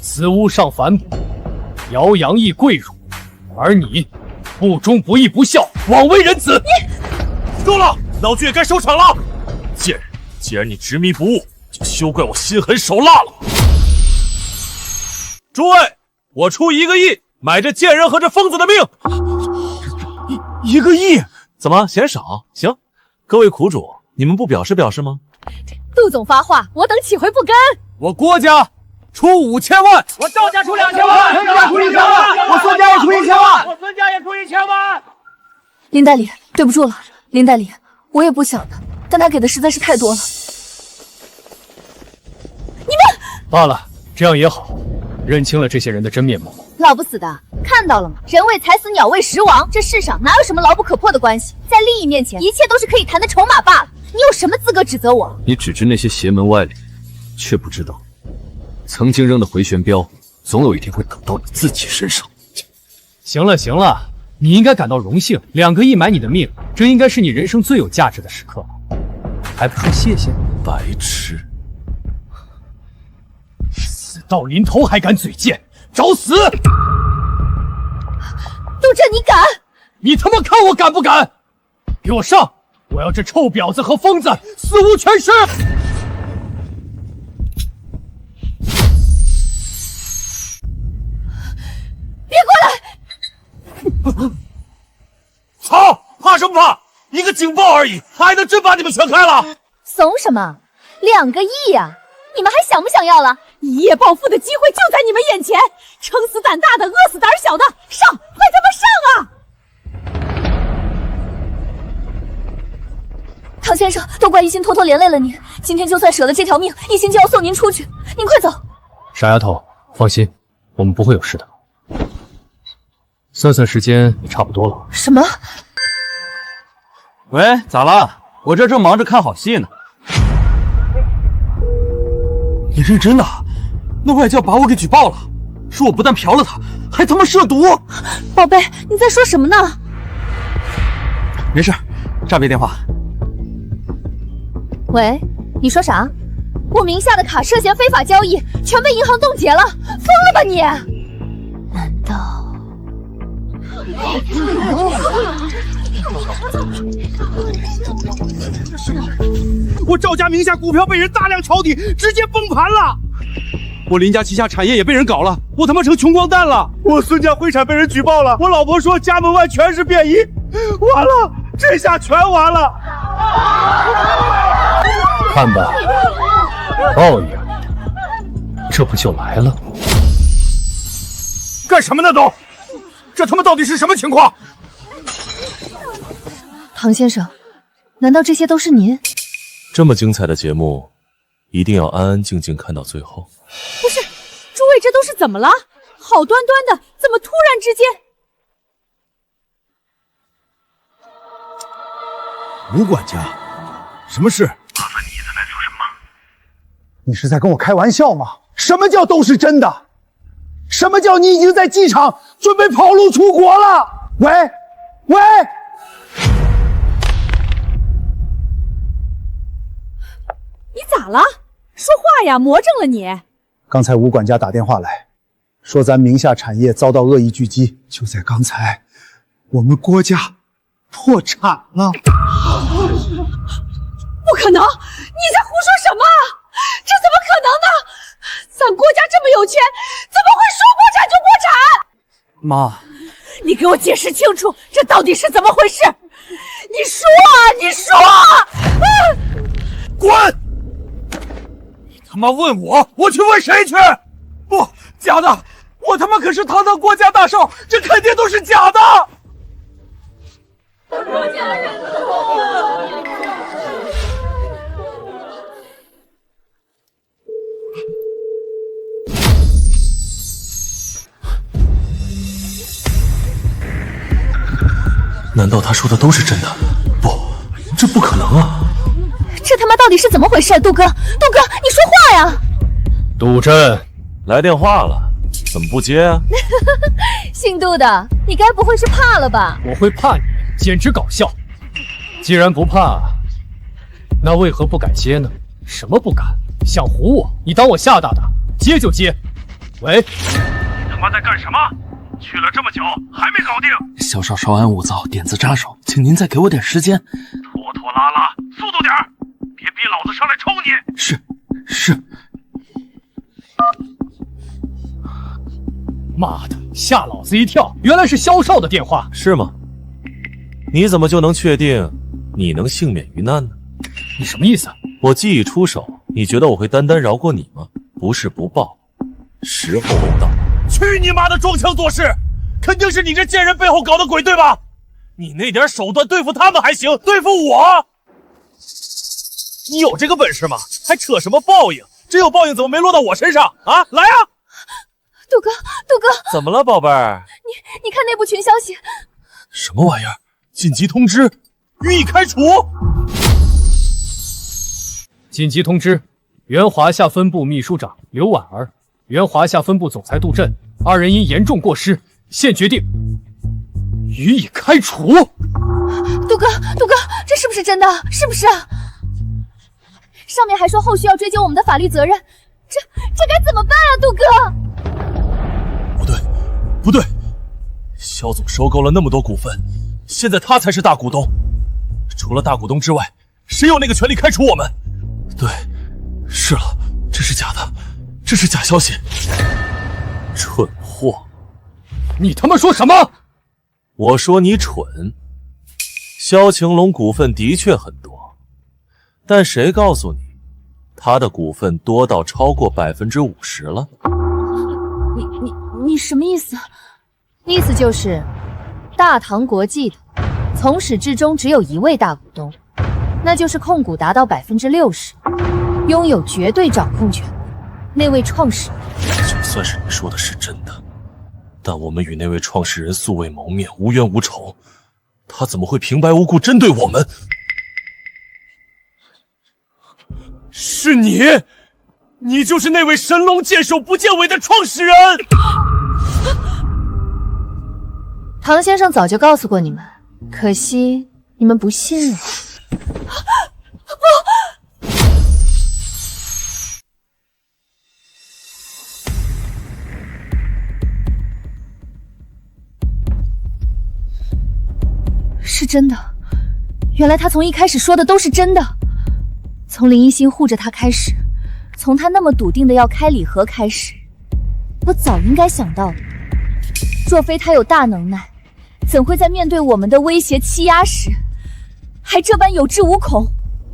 子屋上反哺，姚阳义跪乳，而你不忠不义不孝，枉为人子。你够了，老剧也该收场了。贱人，既然你执迷不悟，就休怪我心狠手辣了。诸位，我出1个亿，买这贱人和这疯子的命。1个亿？怎么嫌少？行，各位苦主，你们不表示表示吗？杜总发话，我等岂会不跟？我郭家出5000万，我赵家出2000万，孙家出1000万，我孙家也出1000万，我孙家也出1000万。林代理，对不住了，林代理，我也不想的，但他给的实在是太多了。你们罢了，这样也好，认清了这些人的真面目。老不死的，看到了吗？人为财死，鸟为食亡。这世上哪有什么牢不可破的关系？在利益面前，一切都是可以谈的筹码罢了。你有什么资格指责我？你只知那些邪门歪理，却不知道曾经扔的回旋镖，总有一天会打到你自己身上。行了行了，你应该感到荣幸，2个亿买你的命，这应该是你人生最有价值的时刻，还不说谢谢？白痴！死到临头还敢嘴贱，找死！杜震，你敢？你他妈看我敢不敢？给我上！我要这臭婊子和疯子死无全尸！别过来！操！怕什么怕？一个警报而已，他还能真把你们全开了？怂什么？2个亿呀！你们还想不想要了？一夜暴富的机会就在你们眼前，撑死胆大的，饿死胆小的，上！快他妈上啊！唐先生，都怪一心拖拖连累了您，今天就算舍了这条命，一心就要送您出去。您快走。傻丫头，放心，我们不会有事的。算算时间也差不多了。什么？喂，咋了？我这正忙着看好戏呢。你认真的？那外教把我给举报了，说我不但嫖了他，还他妈涉毒。宝贝，你在说什么呢？没事，诈骗电话。喂，你说啥？我名下的卡涉嫌非法交易，全被银行冻结了，疯了吧你？难道我赵家名下股票被人大量抄底，直接崩盘了。我林家旗下产业也被人搞了，我他妈成穷光蛋了。我孙家灰产被人举报了，我老婆说家门外全是便衣，完了，这下全完了。看吧，报应，这不就来了？干什么呢都？这他妈到底是什么情况？唐先生，难道这些都是您？这么精彩的节目，一定要安安静静看到最后。不是，诸位这都是怎么了？好端端的，怎么突然之间？吴管家，什么事？你是在跟我开玩笑吗？什么叫都是真的？什么叫你已经在机场准备跑路出国了？喂，喂！你咋了？说话呀，魔怔了你！刚才吴管家打电话来，说咱名下产业遭到恶意狙击。就在刚才，我们郭家破产了。不可能！你在胡说什么？这怎么可能呢？咱郭家这么有钱，怎么会说破产就破产？妈，你给我解释清楚，这到底是怎么回事？你说啊，你说！滚！你他妈问我，我去问谁去？不，假的！我他妈可是堂堂郭家大少，这肯定都是假的！郭家人难道他说的都是真的？不，这不可能啊！这他妈到底是怎么回事？杜哥，杜哥，你说话呀！杜振，来电话了，怎么不接啊？姓杜的，你该不会是怕了吧？我会怕你，简直搞笑。既然不怕，那为何不敢接呢？什么不敢？想唬我？你当我吓大的？接就接。喂，你他妈在干什么？去了这么久还没搞定？小少稍安勿躁，点子扎手，请您再给我点时间。拖拖拉拉，速度点儿，别逼老子上来抽你！是。妈的，吓老子一跳！原来是萧少的电话。是吗？你怎么就能确定你能幸免于难呢？你什么意思？我既已出手，你觉得我会单单饶过你吗？不是不报，时候未到。去你妈的装腔作势！肯定是你这贱人背后搞的鬼，对吧？你那点手段对付他们还行，对付我，你有这个本事吗？还扯什么报应？真有报应怎么没落到我身上啊？来啊！杜哥，杜哥，怎么了，宝贝儿？你看内部群消息。什么玩意儿？紧急通知，予以开除。紧急通知，原华夏分部秘书长刘婉儿。原华夏分部总裁杜振二人因严重过失，现决定予以开除。杜哥，杜哥，这是不是真的？是不是啊？上面还说后续要追究我们的法律责任，这该怎么办啊？杜哥，不对，肖总收购了那么多股份，现在他才是大股东，除了大股东之外，谁有那个权利开除我们？对，是了，这是假的。这是假消息，蠢货！你他妈说什么？我说你蠢。萧晴龙股份的确很多，但谁告诉你，他的股份多到超过50%了？你什么意思？意思就是大唐国际的从始至终只有一位大股东，那就是控股达到60%，拥有绝对掌控权。那位创始人，就算是你说的是真的，但我们与那位创始人素未谋面，无冤无仇，他怎么会平白无故针对我们？是你，你就是那位神龙见首不见尾的创始人。唐先生早就告诉过你们，可惜你们不信了。是是真的。原来他从一开始说的都是真的。从林一心护着他开始，从他那么笃定的要开礼盒开始，我早应该想到的。若非他有大能耐，怎会在面对我们的威胁欺压时，还这般有恃无恐？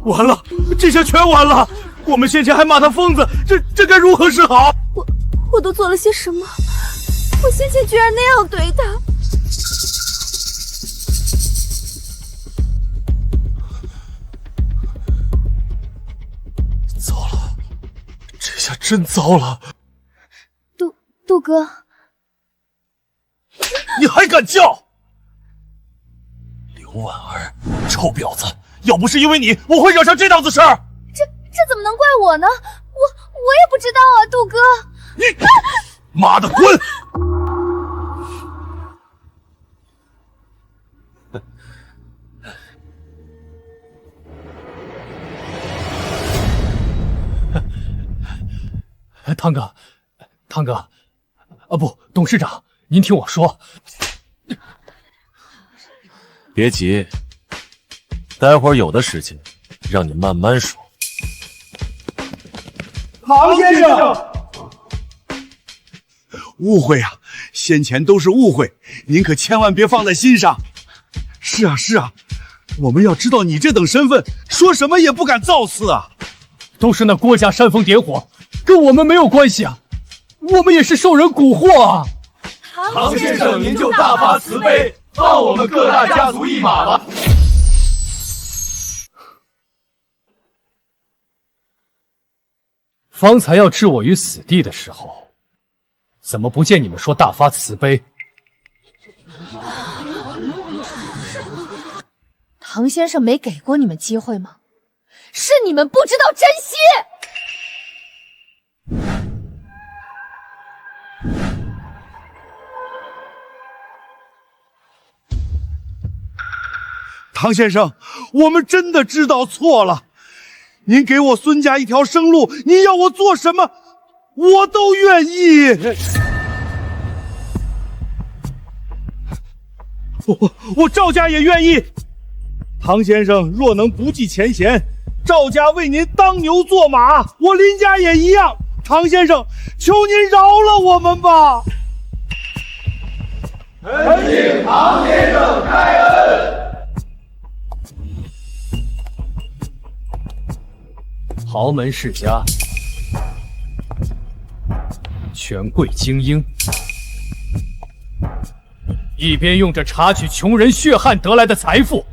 完了，这下全完了！我们先前还骂他疯子，这该如何是好？我都做了些什么？我先前居然那样对他。糟了，这下真糟了！杜哥，你还敢叫？刘婉儿，臭婊子！要不是因为你，我会惹上这档子事儿。这怎么能怪我呢？我也不知道啊，杜哥。你妈的，滚！汤哥，不，董事长，您听我说。别急，待会儿有的事情让你慢慢说。唐先生，误会啊，先前都是误会，您可千万别放在心上。是啊，我们要知道你这等身份，说什么也不敢造次啊。都是那郭家煽风点火，跟我们没有关系啊，我们也是受人蛊惑啊。唐先生，您就大发慈悲，放我们各大家族一马吧。方才要置我于死地的时候，怎么不见你们说大发慈悲？唐先生没给过你们机会吗？是你们不知道珍惜。唐先生，我们真的知道错了。您给我孙家一条生路，您要我做什么，我都愿意。我赵家也愿意。唐先生若能不计前嫌，赵家为您当牛做马，我林家也一样。唐先生，求您饶了我们吧。恳请唐先生开恩。豪门世家，权贵精英，一边用着查取穷人血汗得来的财富，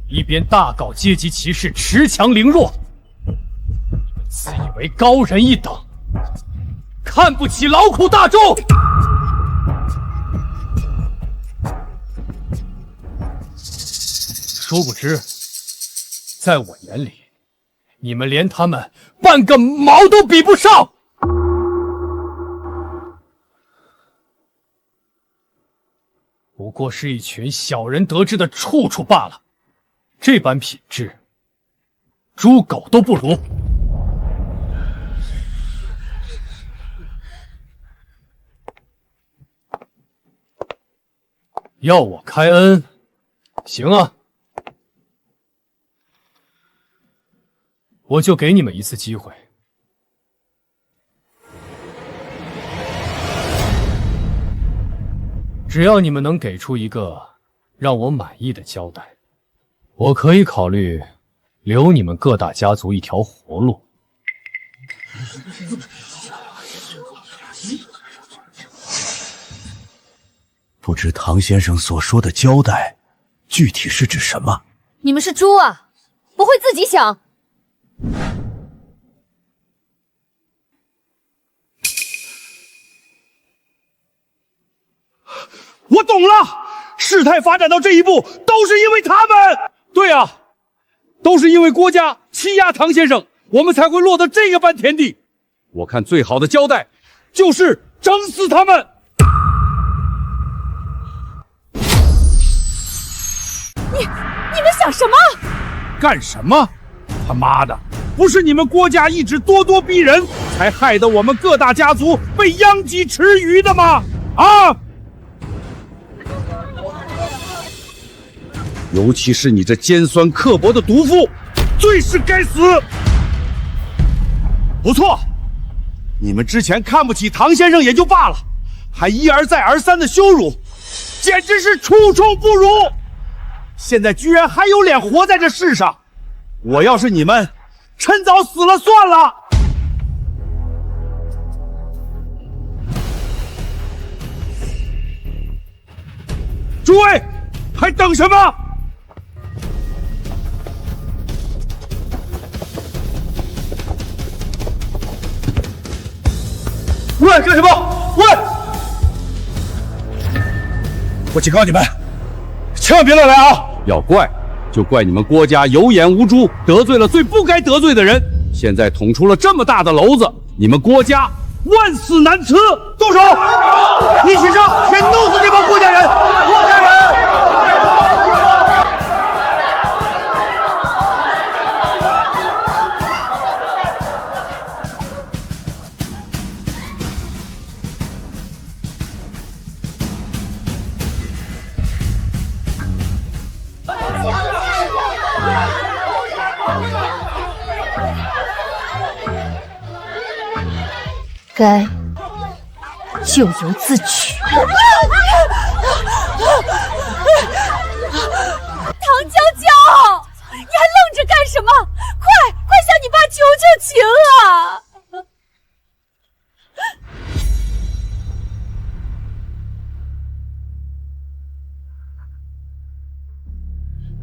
一边大搞阶级歧视，恃强凌弱，自以为高人一等，看不起劳苦大众。殊不知，在我眼里，你们连他们半个毛都比不上。不过是一群小人得志的畜畜罢了，这般品质，猪狗都不如。要我开恩，行啊，我就给你们一次机会。只要你们能给出一个让我满意的交代，我可以考虑留你们各大家族一条活路。不知唐先生所说的交代，具体是指什么？你们是猪啊，不会自己想。我懂了，事态发展到这一步，都是因为他们。对啊，都是因为郭家欺压唐先生，我们才会落得这个般田地。我看最好的交代，就是整死他们。你们想什么？干什么？他妈的，不是你们郭家一直咄咄逼人，才害得我们各大家族被殃及池鱼的吗？啊！尤其是你这尖酸刻薄的毒妇，最是该死！不错，你们之前看不起唐先生也就罢了，还一而再而三的羞辱，简直是处处不如。现在居然还有脸活在这世上，我要是你们，趁早死了算了。诸位，还等什么？喂，干什么？喂！我警告你们，千万别乱来啊！要怪，就怪你们郭家有眼无珠，得罪了最不该得罪的人。现在捅出了这么大的篓子，你们郭家万死难辞！动手！一起上，先弄死这帮郭家人！郭家人！该咎由自取。唐娇娇，你还愣着干什么？快向你爸求求情啊！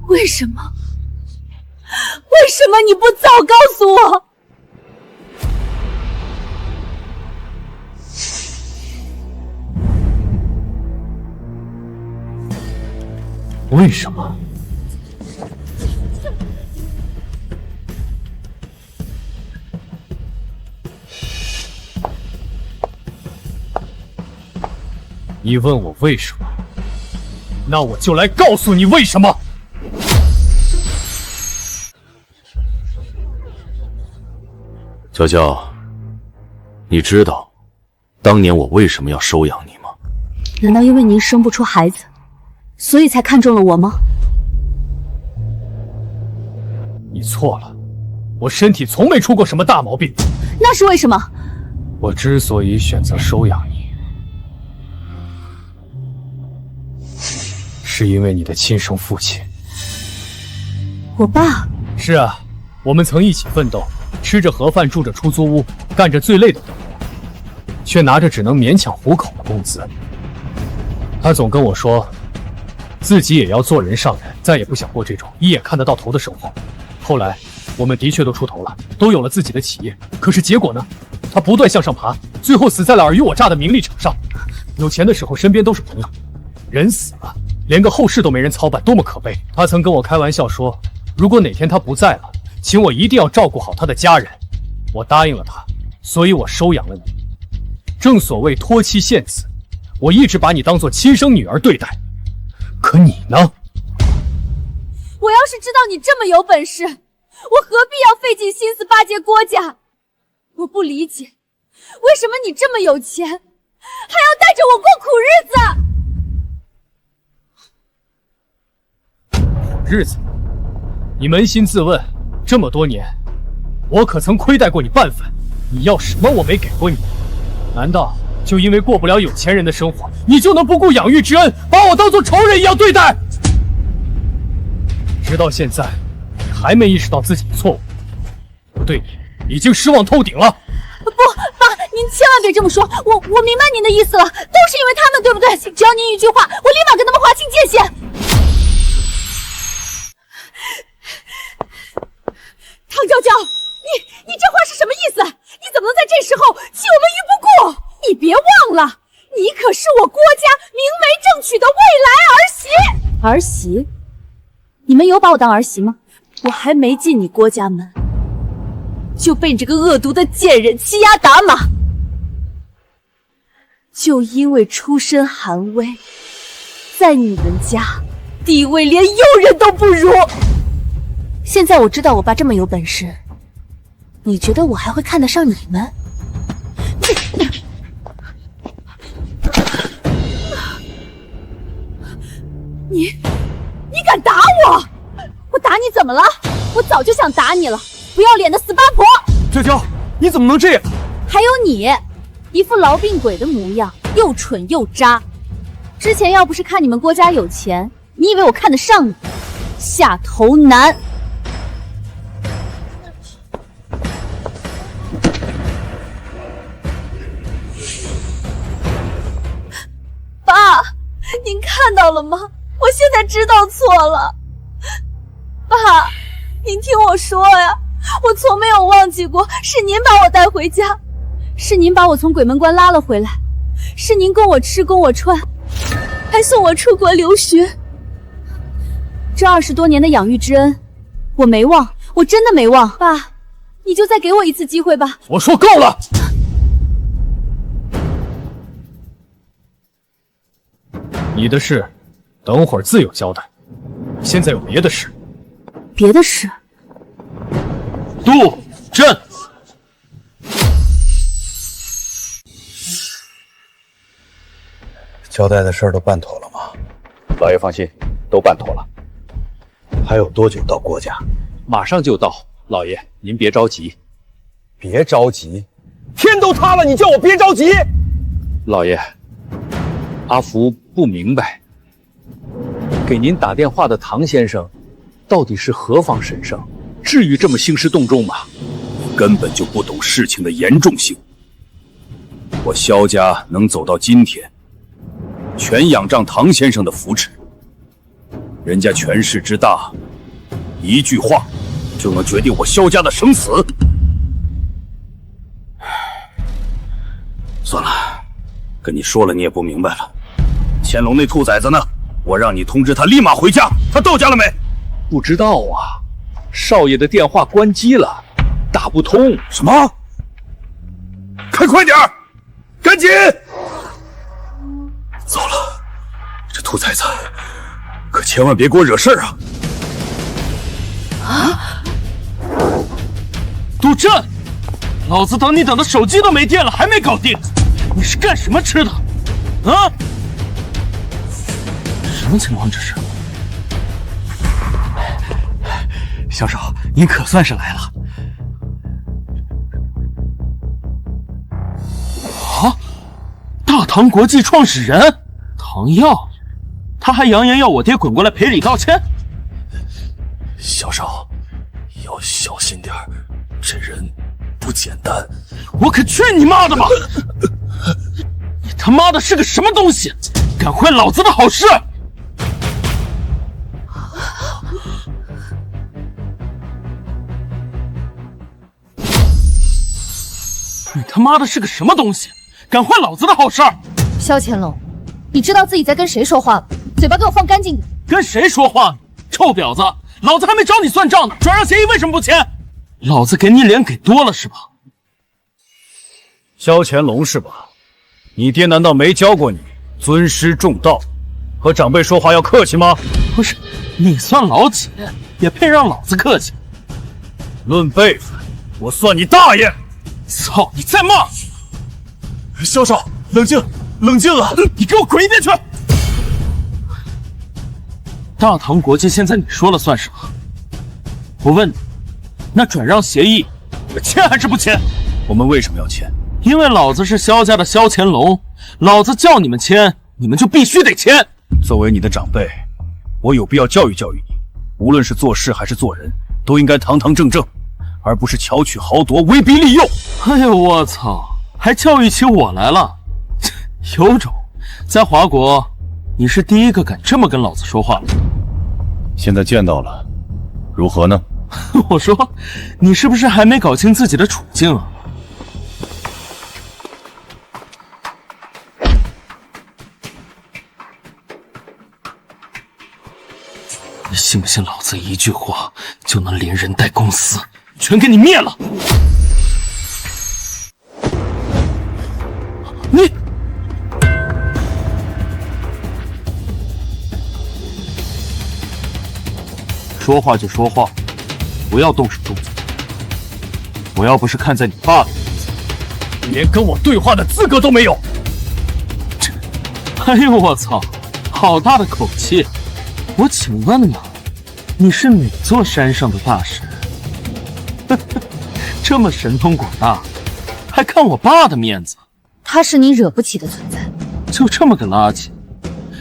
为什么你不早告诉我？为什么？你问我为什么，那我就来告诉你为什么。娇娇，你知道当年我为什么要收养你吗？难道因为您生不出孩子，所以才看中了我吗？你错了，我身体从没出过什么大毛病。那是为什么？我之所以选择收养你，是因为你的亲生父亲。我爸？是啊，我们曾一起奋斗，吃着盒饭，住着出租屋，干着最累的活，却拿着只能勉强糊口的工资。他总跟我说，自己也要做人上人，再也不想过这种一眼看得到头的生活。后来，我们的确都出头了，都有了自己的企业。可是结果呢？他不断向上爬，最后死在了尔虞我诈的名利场上。有钱的时候，身边都是朋友；人死了，连个后事都没人操办，多么可悲！他曾跟我开玩笑说，如果哪天他不在了，请我一定要照顾好他的家人。我答应了他，所以我收养了你。正所谓托妻献子，我一直把你当作亲生女儿对待。可你呢？我要是知道你这么有本事，我何必要费尽心思巴结郭家？我不理解，为什么你这么有钱，还要带着我过苦日子？苦日子？你扪心自问，这么多年，我可曾亏待过你半分？你要什么我没给过你？难道就因为过不了有钱人的生活，你就能不顾养育之恩，把我当作仇人一样对待？直到现在，你还没意识到自己的错误，我对你已经失望透顶了。不，爸，您千万别这么说，我明白您的意思了，都是因为他们，对不对？只要您一句话，我立马跟他们划清界限。唐娇娇，你这话是什么意思？你怎么能在这时候弃我们于不顾？你别忘了，你可是我郭家明媒正娶的未来儿媳。儿媳？你们有把我当儿媳吗？我还没进你郭家门，就被你这个恶毒的贱人欺压打马。就因为出身寒微，在你们家地位连佣人都不如。现在我知道我爸这么有本事，你觉得我还会看得上你们？你敢打我？怎么了？我早就想打你了，不要脸的死八婆！娇娇，你怎么能这样？还有你，一副痨病鬼的模样，又蠢又渣。之前要不是看你们郭家有钱，你以为我看得上你？下头男！爸，您看到了吗？我现在知道错了。爸，您听我说呀，我从没有忘记过，是您把我带回家，是您把我从鬼门关拉了回来，是您供我吃供我穿，还送我出国留学。这20多年的养育之恩，我没忘，我真的没忘。爸，你就再给我一次机会吧。我说够了！你的事，等会儿自有交代。现在有别的事。别的事？杜震。交代的事儿都办妥了吗？老爷放心，都办妥了。还有多久到郭家？马上就到，老爷您别着急。别着急，天都塌了，你叫我别着急？老爷，阿福不明白，给您打电话的唐先生到底是何方神圣？至于这么兴师动众吗？根本就不懂事情的严重性。我萧家能走到今天，全仰仗唐先生的扶持。人家权势之大，一句话就能决定我萧家的生死。算了，跟你说了你也不明白了。乾隆那兔崽子呢？我让你通知他立马回家，他到家了没？不知道啊，少爷的电话关机了，打不通。什么？开快点儿，赶紧！糟了，这兔崽子可千万别给我惹事儿啊！啊！杜震，老子等你等的手机都没电了，还没搞定，你是干什么吃的？啊？什么情况这是？小手，您可算是来了。啊！大唐国际创始人唐耀，他还扬言要我爹滚过来赔礼道歉。小少，要小心点儿，这人不简单。我可去你妈的吧！你他妈的是个什么东西，敢坏老子的好事！你他妈的是个什么东西，敢坏老子的好事！萧乾隆，你知道自己在跟谁说话吗？嘴巴给我放干净点。跟谁说话？臭婊子，老子还没找你算账呢，转让协议为什么不签？老子给你脸给多了是吧？萧乾隆是吧？你爹难道没教过你尊师重道，和长辈说话要客气吗？不是，你算老几，也配让老子客气？论辈分，我算你大爷！操！你再骂！萧少，冷静，冷静啊！你给我滚一边去！大唐国际现在你说了算是吧？我问你，那转让协议签还是不签？我们为什么要签？因为老子是萧家的萧乾隆，老子叫你们签，你们就必须得签。作为你的长辈，我有必要教育教育你，无论是做事还是做人，都应该堂堂正正，而不是巧取豪夺、威逼利诱。哎呦我操，还教育起我来了，有种！在华国，你是第一个敢这么跟老子说话的。现在见到了，如何呢？我说，你是不是还没搞清自己的处境啊？你信不信老子一句话就能连人带公司全给你灭了？你说话就说话，不要动手动脚。我要不是看在你爸的面子，你连跟我对话的资格都没有。哎呦我操，好大的口气！我请问呢，你是哪座山上的大神？这么神通广大，还看我爸的面子？他是你惹不起的存在。就这么个垃圾，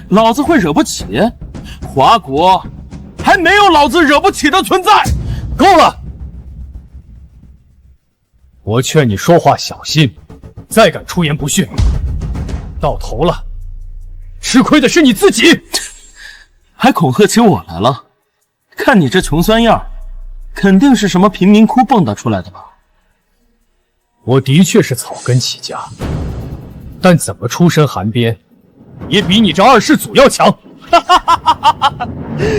老子会惹不起？华国还没有老子惹不起的存在。够了！我劝你说话小心，再敢出言不逊，到头了，吃亏的是你自己。还恐吓起我来了？看你这穷酸样，肯定是什么贫民窟蹦跶出来的吧？我的确是草根起家，但怎么出身寒边，也比你这二世祖要强。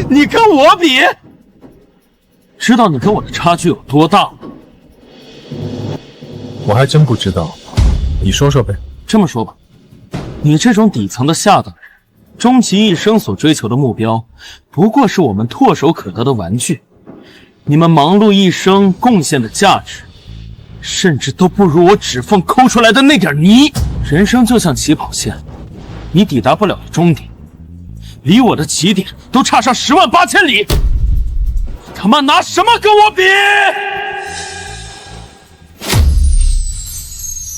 你跟我比，知道你跟我的差距有多大吗？我还真不知道，你说说呗。这么说吧，你这种底层的下等人，终其一生所追求的目标，不过是我们唾手可得的玩具。你们忙碌一生贡献的价值，甚至都不如我指缝抠出来的那点泥。人生就像起跑线，你抵达不了的终点，离我的起点都差上108000里。他妈拿什么跟我比？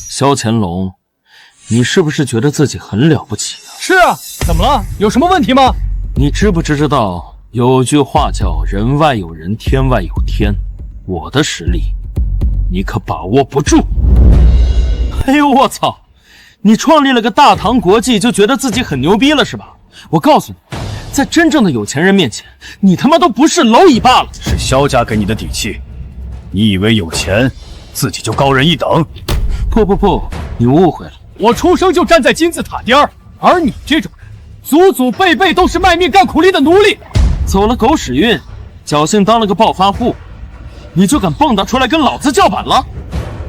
萧乾隆，你是不是觉得自己很了不起啊？是啊，怎么了？有什么问题吗？你知不知道有句话叫人外有人，天外有天？我的实力，你可把握不住。哎呦我操！你创立了个大唐国际，就觉得自己很牛逼了是吧？我告诉你，在真正的有钱人面前，你他妈都不是蝼蚁罢了。是萧家给你的底气，你以为有钱自己就高人一等？不，你误会了。我出生就站在金字塔尖儿，而你这种人，祖祖辈辈都是卖命干苦力的奴隶，走了狗屎运，侥幸当了个暴发户，你就敢蹦跶出来跟老子叫板了？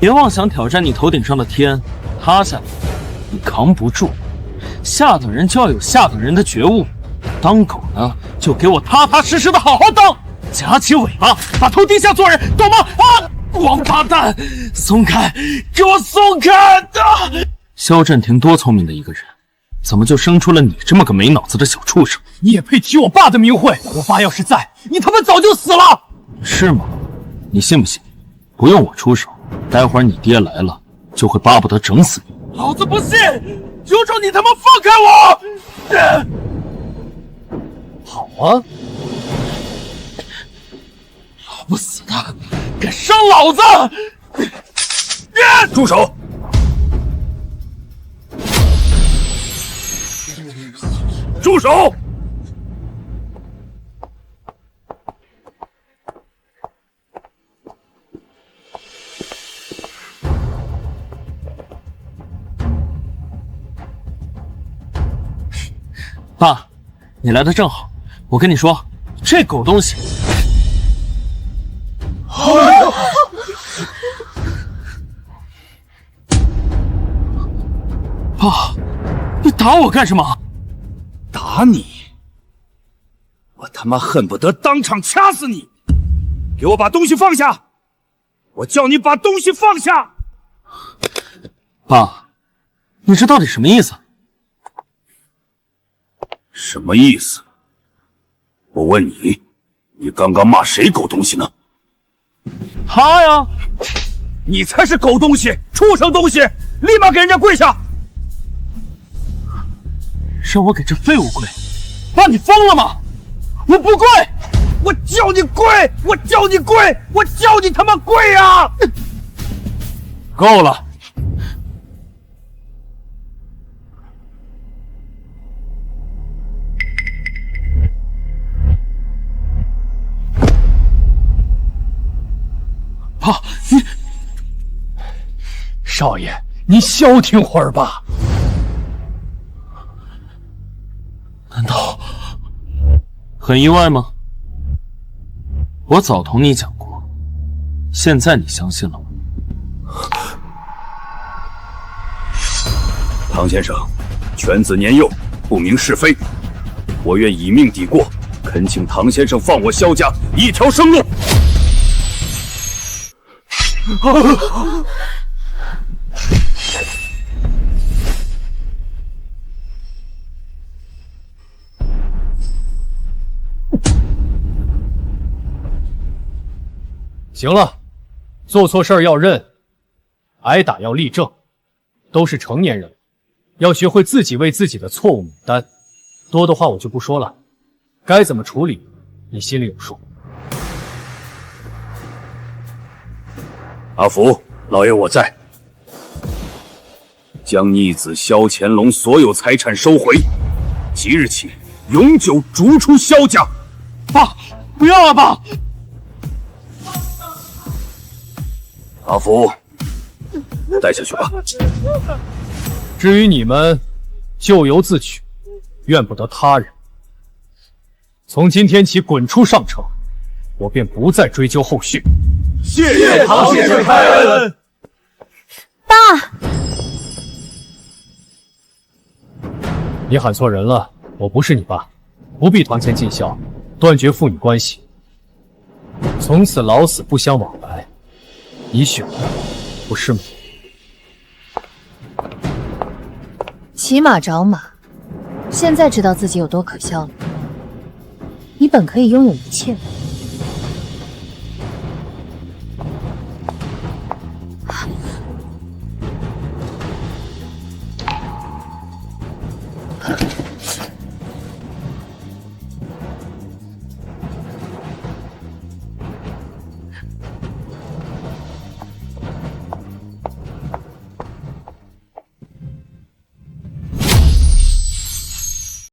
别妄想挑战你头顶上的天，塌下来你扛不住。下等人就要有下等人的觉悟，当狗呢就给我踏踏实实的好好当，夹起尾巴，把头低下做人，懂吗？啊！王八蛋，松开，给我松开！啊！萧振廷多聪明的一个人，怎么就生出了你这么个没脑子的小畜生？你也配提我爸的名讳？我爸要是在，你他妈早就死了！是吗？你信不信？不用我出手，待会儿你爹来了，就会巴不得整死你。老子不信！求求你他妈放开我！好啊！老不死的，敢伤老子！住手！住手！爸，你来的正好。我跟你说，这狗东西。爸，你打我干什么？打你？我他妈恨不得当场掐死你！给我把东西放下！我叫你把东西放下！爸，你这到底什么意思？什么意思？我问你，你刚刚骂谁狗东西呢？他呀！你才是狗东西，畜生东西！立马给人家跪下！让我给这废物跪？爸，你疯了吗？我不跪！我叫你跪！我叫你跪！我叫你他妈跪呀！够了！爸，你少爷，你消停会儿吧。难道很意外吗？我早同你讲过，现在你相信了吗？唐先生，犬子年幼，不明是非，我愿以命抵过，恳请唐先生放我萧家一条生路。行了，做错事儿要认，挨打要立正，都是成年人，要学会自己为自己的错误买单。多的话我就不说了，该怎么处理，你心里有数。阿福，老爷我在。将逆子萧乾隆所有财产收回，即日起永久逐出萧家。爸，不要啊，爸！阿福，带下去吧。至于你们，咎由自取，怨不得他人。从今天起滚出上城，我便不再追究后续。谢谢唐先生开恩。爸，你喊错人了，我不是你爸，不必堂前尽孝，断绝父女关系，从此老死不相往来。你选的不是吗？骑马找马，现在知道自己有多可笑了。你本可以拥有一切。